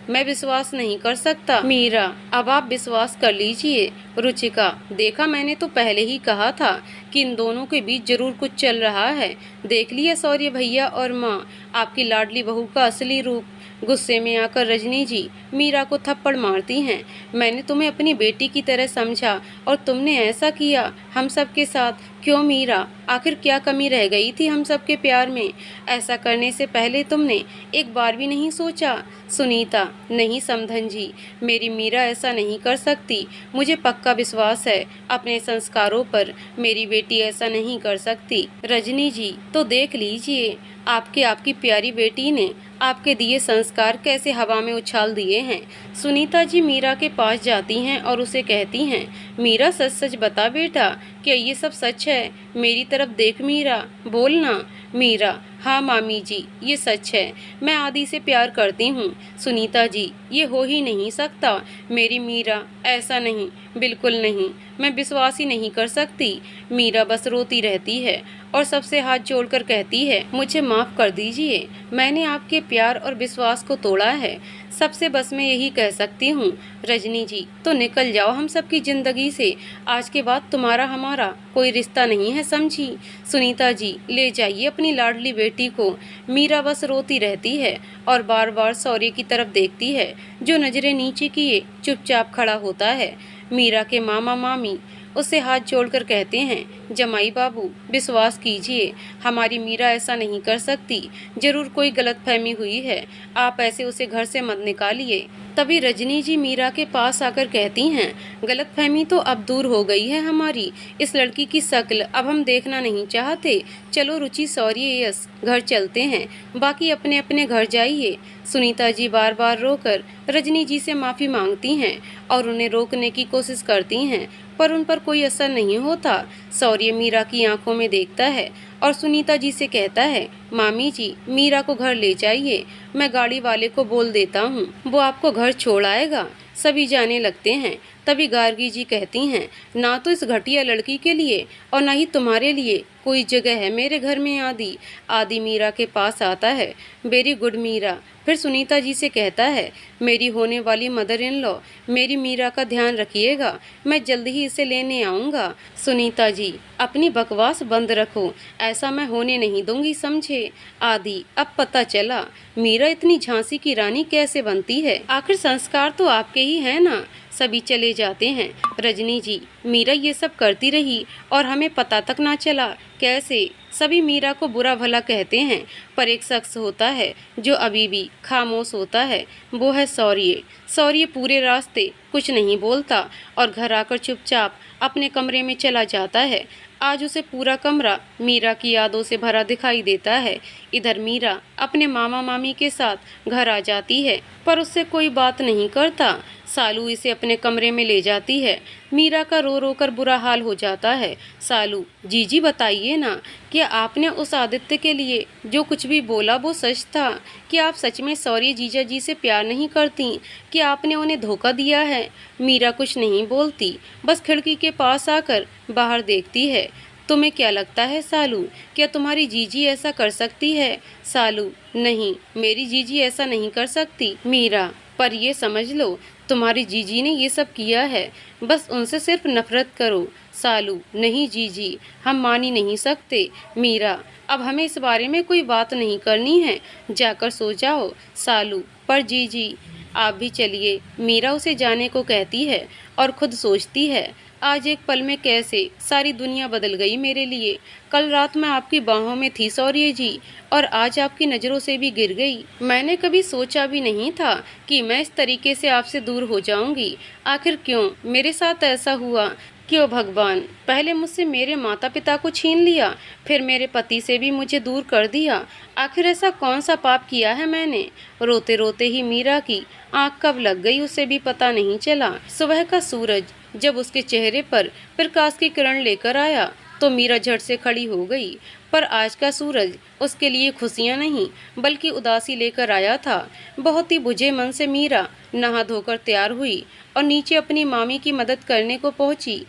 मैं विश्वास नहीं कर सकता। मीरा, अब आप विश्वास कर लीजिए। रुचिका, देखा, मैंने तो पहले ही कहा था कि इन दोनों के बीच जरूर कुछ चल रहा है। देख लिया शौर्य भैया और माँ, आपकी लाडली बहू का असली रूप। गुस्से में आकर रजनी जी मीरा को थप्पड़ मारती हैं। मैंने तुम्हें अपनी बेटी की तरह समझा और तुमने ऐसा किया हम सब के साथ। क्यों मीरा? आखिर क्या कमी रह गई थी हम सब के प्यार में? ऐसा करने से पहले तुमने एक बार भी नहीं सोचा? सुनीता, नहीं समधन जी, मेरी मीरा ऐसा नहीं कर सकती। मुझे पक्का विश्वास है अपने संस्कारों पर। मेरी बेटी ऐसा नहीं कर सकती। रजनी जी, तो देख लीजिए, आपकी प्यारी बेटी ने आपके दिए संस्कार कैसे हवा में उछाल दिए हैं। सुनीता जी मीरा के पास जाती हैं और उसे कहती हैं, मीरा, सच सच बता बेटा, क्या ये सब सच है? मेरी तरफ देख मीरा, बोलना। मीरा, हाँ मामी जी, ये सच है। मैं आदि से प्यार करती हूँ। सुनीता जी, ये हो ही नहीं सकता। मेरी मीरा, ऐसा नहीं, बिल्कुल नहीं। मैं विश्वास ही नहीं कर सकती। मीरा बस रोती रहती है और सबसे हाथ जोड़कर कहती है, मुझे माफ़ कर दीजिए, मैंने आपके प्यार और विश्वास को तोड़ा है। सबसे बस मैं यही कह सकती हूँ। रजनी जी, तो निकल जाओ हम सबकी ज़िंदगी से। आज के बाद तुम्हारा हमारा कोई रिश्ता नहीं है, समझी? सुनीता जी, ले जाइए अपनी लाडली बेटी को। मीरा बस रोती रहती है और बार बार शौर्य की तरफ देखती है, जो नज़रें नीचे किए चुपचाप खड़ा होता है। मीरा के मामा मामी उससे हाथ जोड़कर कहते हैं, जमाई बाबू, विश्वास कीजिए, हमारी मीरा ऐसा नहीं कर सकती। जरूर कोई गलतफहमी हुई है, आप ऐसे उसे घर से मत निकालिए। तभी रजनी जी मीरा के पास आकर कहती हैं, गलतफहमी तो अब दूर हो गई है हमारी। इस लड़की की शक्ल अब हम देखना नहीं चाहते। चलो रुचि, शौर्य, यश, घर चलते हैं। बाकी अपने अपने घर जाइए। सुनीता जी बार बार रोकर रजनी जी से माफ़ी मांगती हैं और उन्हें रोकने की कोशिश करती हैं, पर उन पर कोई असर नहीं होता। शौर्य मीरा की आंखों में देखता है और सुनीता जी से कहता है, मामी जी, मीरा को घर ले जाइए। मैं गाड़ी वाले को बोल देता हूँ, वो आपको घर छोड़ आएगा। सभी जाने लगते हैं। तभी गार्गी जी कहती हैं, ना तो इस घटिया लड़की के लिए और ना ही तुम्हारे लिए कोई जगह है मेरे घर में। आदि मीरा के पास आता है। Very good Meera. फिर सुनीता जी से कहता है, मेरी होने वाली मदर इन लॉ, मेरी मीरा का ध्यान रखिएगा, मैं जल्दी ही इसे लेने आऊँगा। सुनीता जी, अपनी बकवास बंद रखो, ऐसा मैं होने नहीं दूंगी, समझे? आदि, अब पता चला मीरा इतनी झांसी की रानी कैसे बनती है। आखिर संस्कार तो आपके ही हैं ना। सभी चले जाते हैं। रजनी जी, मीरा ये सब करती रही और हमें पता तक ना चला, कैसे? सभी मीरा को बुरा भला कहते हैं, पर एक शख्स होता है जो अभी भी खामोश होता है, वो है शौर्य। शौर्य पूरे रास्ते कुछ नहीं बोलता और घर आकर चुपचाप अपने कमरे में चला जाता है। आज उसे पूरा कमरा मीरा की यादों से भरा दिखाई देता है। इधर मीरा अपने मामा मामी के साथ घर आ जाती है, पर उससे कोई बात नहीं करता। सालू इसे अपने कमरे में ले जाती है। मीरा का रो रो कर बुरा हाल हो जाता है। सालू, जीजी बताइए ना, क्या आपने उस आदित्य के लिए जो कुछ भी बोला वो सच था? क्या आप सच में शौर्य जीजा जी से प्यार नहीं करती? क्या आपने उन्हें धोखा दिया है? मीरा कुछ नहीं बोलती, बस खिड़की के पास आकर बाहर देखती है। तुम्हें क्या लगता है सालू, क्या तुम्हारी जीजी ऐसा कर सकती है? सालू, नहीं, मेरी जीजी ऐसा नहीं कर सकती। मीरा, पर ये समझ लो, तुम्हारी जीजी ने ये सब किया है, बस उनसे सिर्फ नफरत करो। सालू, नहीं जीजी, हम मान ही नहीं सकते। मीरा, अब हमें इस बारे में कोई बात नहीं करनी है, जाकर सो जाओ। सालू, पर जीजी, आप भी चलिए। मीरा उसे जाने को कहती है और खुद सोचती है, आज एक पल में कैसे सारी दुनिया बदल गई मेरे लिए। कल रात मैं आपकी बाहों में थी सौर्य जी, और आज आपकी नज़रों से भी गिर गई। मैंने कभी सोचा भी नहीं था कि मैं इस तरीके से आपसे दूर हो जाऊंगी। आखिर क्यों मेरे साथ ऐसा हुआ? क्यों भगवान? पहले मुझसे मेरे माता पिता को छीन लिया, फिर मेरे पति से भी मुझे दूर कर दिया। आखिर ऐसा कौन सा पाप किया है मैंने? रोते रोते ही मीरा की आंख कब लग गई उसे भी पता नहीं चला। सुबह का सूरज जब उसके चेहरे पर प्रकाश की किरण लेकर आया तो मीरा झट से खड़ी हो गई। पर आज का सूरज उसके लिए खुशियां नहीं बल्कि उदासी लेकर आया था। बहुत ही बुझे मन से मीरा नहा धोकर तैयार हुई और नीचे अपनी मामी की मदद करने को पहुंची,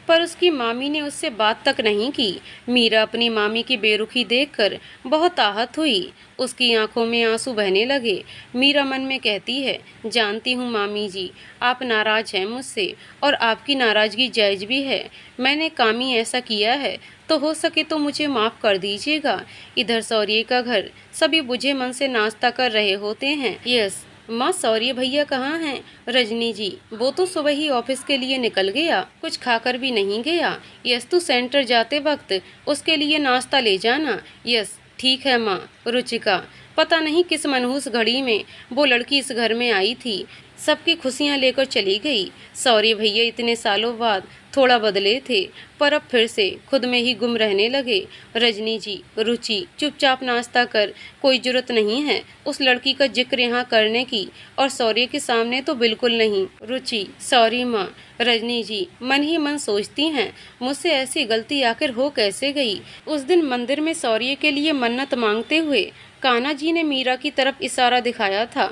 पर उसकी मामी ने उससे बात तक नहीं की। मीरा अपनी मामी की बेरुखी देखकर बहुत आहत हुई। उसकी आंखों में आंसू बहने लगे। मीरा मन में कहती है, जानती हूँ मामी जी, आप नाराज हैं मुझसे और आपकी नाराजगी जायज भी है। मैंने काम ही ऐसा किया है तो हो सके तो मुझे माफ़ कर दीजिएगा। इधर सौर्य का घर सभी बुझे मन से नाश्ता कर रहे होते हैं। यस माँ, सौर्य भैया कहाँ हैं? रजनी जी, वो तो सुबह ही ऑफिस के लिए निकल गया, कुछ खाकर भी नहीं गया। यस, तू सेंटर जाते वक्त उसके लिए नाश्ता ले जाना। यस ठीक है माँ। रुचिका, पता नहीं किस मनहूस घड़ी में वो लड़की इस घर में आई थी, सबकी खुशियाँ लेकर चली गई। सौर्य भैया इतने सालों बाद थोड़ा बदले थे, पर अब फिर से खुद में ही गुम रहने लगे। रजनी जी, रुचि, चुपचाप नाश्ता कर, कोई जरूरत नहीं है उस लड़की का जिक्र यहाँ करने की, और सौर्य के सामने तो बिल्कुल नहीं। रुचि, सॉरी माँ। रजनी जी मन ही मन सोचती हैं, मुझसे ऐसी गलती आखिर हो कैसे गई। उस दिन मंदिर में सौर्य के लिए मन्नत मांगते हुए कान्हा जी ने मीरा की तरफ इशारा दिखाया था।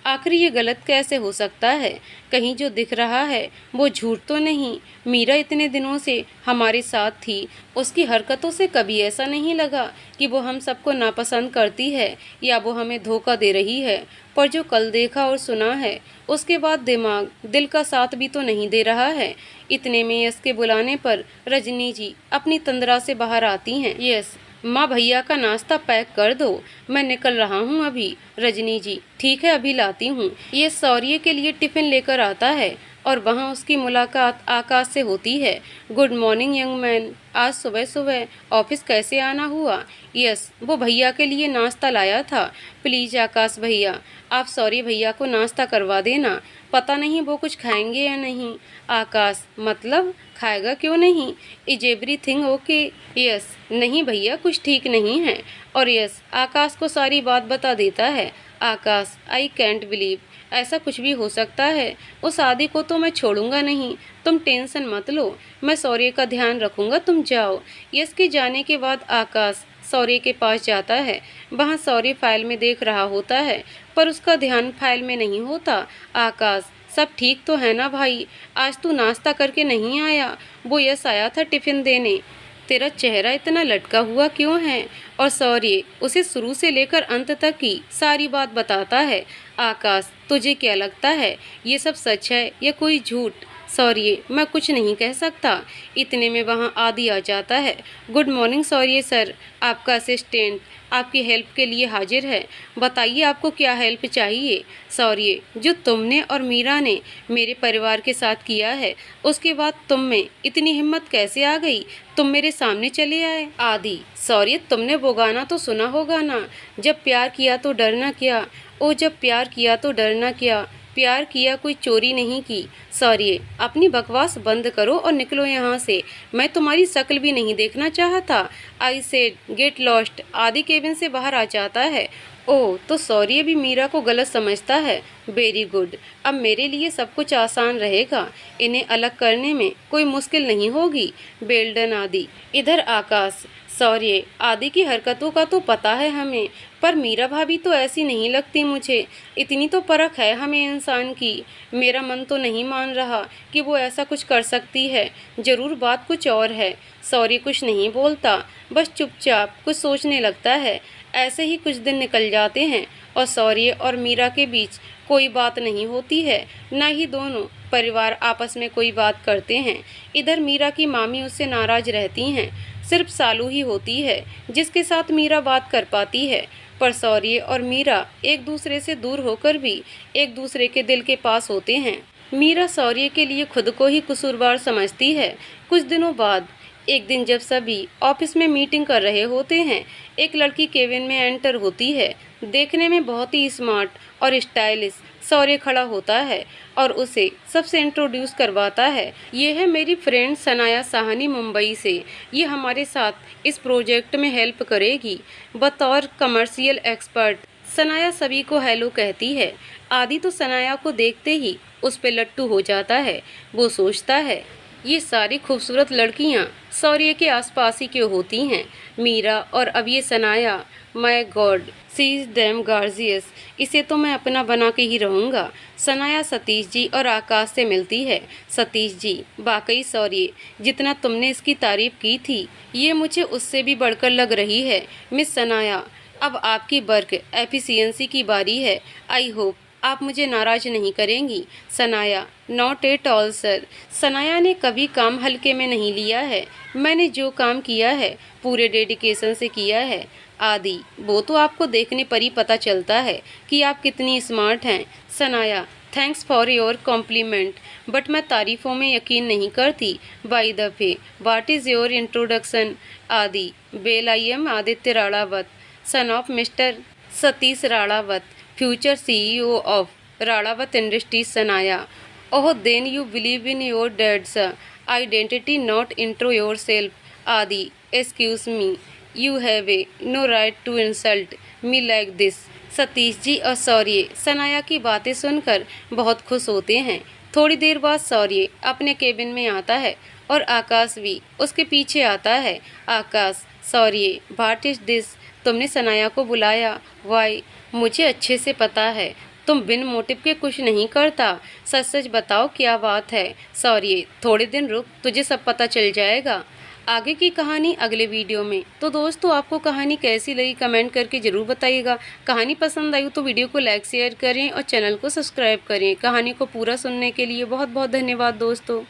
आखिर ये गलत कैसे हो सकता है? कहीं जो दिख रहा है वो झूठ तो नहीं? मीरा इतने दिनों से हमारे साथ थी, उसकी हरकतों से कभी ऐसा नहीं लगा कि वो हम सबको नापसंद करती है या वो हमें धोखा दे रही है। पर जो कल देखा और सुना है उसके बाद दिमाग दिल का साथ भी तो नहीं दे रहा है। इतने में यश के बुलाने पर रजनी जी अपनी तंद्रा से बाहर आती हैं। यस माँ, भैया का नाश्ता पैक कर दो, मैं निकल रहा हूँ अभी। रजनी जी, ठीक है अभी लाती हूँ। ये सौर्य के लिए टिफ़िन लेकर आता है और वहाँ उसकी मुलाकात आकाश से होती है। गुड मॉर्निंग यंग मैन, आज सुबह सुबह ऑफिस कैसे आना हुआ? यस, वो भैया के लिए नाश्ता लाया था। प्लीज़ आकाश भैया, आप सौर्य भैया को नाश्ता करवा देना, पता नहीं वो कुछ खाएंगे या नहीं। आकाश, मतलब खाएगा क्यों नहीं? Is everything okay? यस, नहीं भैया कुछ ठीक नहीं है। और यस आकाश को सारी बात बता देता है। आकाश, आई कैंट बिलीव, ऐसा कुछ भी हो सकता है। उस आदि को तो मैं छोड़ूंगा नहीं, तुम टेंशन मत लो, मैं सौर्य का ध्यान रखूंगा, तुम जाओ। यश के जाने के बाद आकाश सौर्य के पास जाता है। वहाँ सौर्य फाइल में देख रहा होता है पर उसका ध्यान फाइल में नहीं होता। आकाश, सब ठीक तो है ना भाई? आज तू नाश्ता करके नहीं आया? वो यश आया था टिफ़िन देने, तेरा चेहरा इतना लटका हुआ क्यों है? और सौर्य उसे शुरू से लेकर अंत तक की सारी बात बताता है। आकाश, तुझे क्या लगता है ये सब सच है या कोई झूठ? सौर्य, मैं कुछ नहीं कह सकता। इतने में वहाँ आदि आ जाता है। गुड मॉर्निंग सौर्य सर, आपका असिस्टेंट आपकी हेल्प के लिए हाजिर है, बताइए आपको क्या हेल्प चाहिए? सौर्य, जो तुमने और मीरा ने मेरे परिवार के साथ किया है उसके बाद तुम में इतनी हिम्मत कैसे आ गई? तुम मेरे सामने चले आए। आदि, सौर्य तुमने वो गाना तो सुना होगा ना, जब प्यार किया तो डरना क्या। ओ जब प्यार किया तो डरना क्या, प्यार किया कोई चोरी नहीं की। सौर्य, अपनी बकवास बंद करो और निकलो यहाँ से, मैं तुम्हारी शक्ल भी नहीं देखना चाहता। I said get lost. आदि केबिन से बाहर आ जाता है। ओह, तो सौर्य भी मीरा को गलत समझता है। वेरी गुड, अब मेरे लिए सब कुछ आसान रहेगा, इन्हें अलग करने में कोई मुश्किल नहीं होगी। बेल्डन आदि। इधर आकाश, सौर्य, आदि की हरकतों का तो पता है हमें, पर मीरा भाभी तो ऐसी नहीं लगती मुझे। इतनी तो परख है हमें इंसान की। मेरा मन तो नहीं मान रहा कि वो ऐसा कुछ कर सकती है। ज़रूर बात कुछ और है। सौर्य कुछ नहीं बोलता, बस चुपचाप कुछ सोचने लगता है। ऐसे ही कुछ दिन निकल जाते हैं और सौर्य और मीरा के बीच कोई बात नहीं होती है, न ही दोनों परिवार आपस में कोई बात करते हैं। इधर मीरा की मामी उससे नाराज रहती हैं। सिर्फ सालू ही होती है जिसके साथ मीरा बात कर पाती है। पर शौर्य और मीरा एक दूसरे से दूर होकर भी एक दूसरे के दिल के पास होते हैं। मीरा शौर्य के लिए खुद को ही कसूरवार समझती है। कुछ दिनों बाद एक दिन जब सभी ऑफिस में मीटिंग कर रहे होते हैं, एक लड़की केबिन में एंटर होती है। देखने में बहुत ही स्मार्ट और स्टाइलिश शौर्य खड़ा होता है और उसे सबसे इंट्रोड्यूस करवाता है। ये है मेरी फ्रेंड सनाया साहनी मुंबई से। ये हमारे साथ इस प्रोजेक्ट में हेल्प करेगी बतौर कमर्शियल एक्सपर्ट। सनाया सभी को हेलो कहती है। आदि तो सनाया को देखते ही उस पे लट्टू हो जाता है। वो सोचता है ये सारी खूबसूरत लड़कियां शौर्य के आसपास ही क्यों होती हैं। मीरा और अब ये Sanaya, my god she is damn gorgeous. इसे तो मैं अपना बना के ही रहूँगा। सनाया सतीश जी और आकाश से मिलती है। सतीश जी, वाकई शौर्य जितना तुमने इसकी तारीफ की थी ये मुझे उससे भी बढ़कर लग रही है। मिस सनाया, अब आपकी वर्क एफिशिएंसी की बारी है। आई होप आप मुझे नाराज़ नहीं करेंगी। Sanaya, not at all sir. Sanaya ने कभी काम हल्के में नहीं लिया है। मैंने जो काम किया है पूरे डेडिकेशन से किया है। आदि, वो तो आपको देखने पर ही पता चलता है कि आप कितनी स्मार्ट हैं। Sanaya, thanks for your compliment, but मैं तारीफ़ों में यकीन नहीं करती। By the way, what is your introduction? Adi, well I am Aditya Ranawat, son of mister Satish Ranawat, future CEO of Ranawat industries. Sanaya, oh then you believe in your dad's identity, not intro yourself. Adi, excuse me, you have a no right to insult me like this. Satish ji और शौर्य सनाया की बातें सुनकर बहुत खुश होते हैं। थोड़ी देर बाद शौर्य अपने केबिन में आता है और आकाश भी उसके पीछे आता है। आकाश, शौर्य, व्हाट इज दिस? तुमने सनाया को बुलाया? वाई, मुझे अच्छे से पता है तुम बिन मोटिव के कुछ नहीं करता। सच सच बताओ क्या बात है? शौर्य, थोड़े दिन रुक, तुझे सब पता चल जाएगा। आगे की कहानी अगले वीडियो में। तो दोस्तों, आपको कहानी कैसी लगी कमेंट करके ज़रूर बताइएगा। कहानी पसंद आई तो वीडियो को लाइक शेयर करें और चैनल को सब्सक्राइब करें। कहानी को पूरा सुनने के लिए बहुत बहुत धन्यवाद दोस्तों।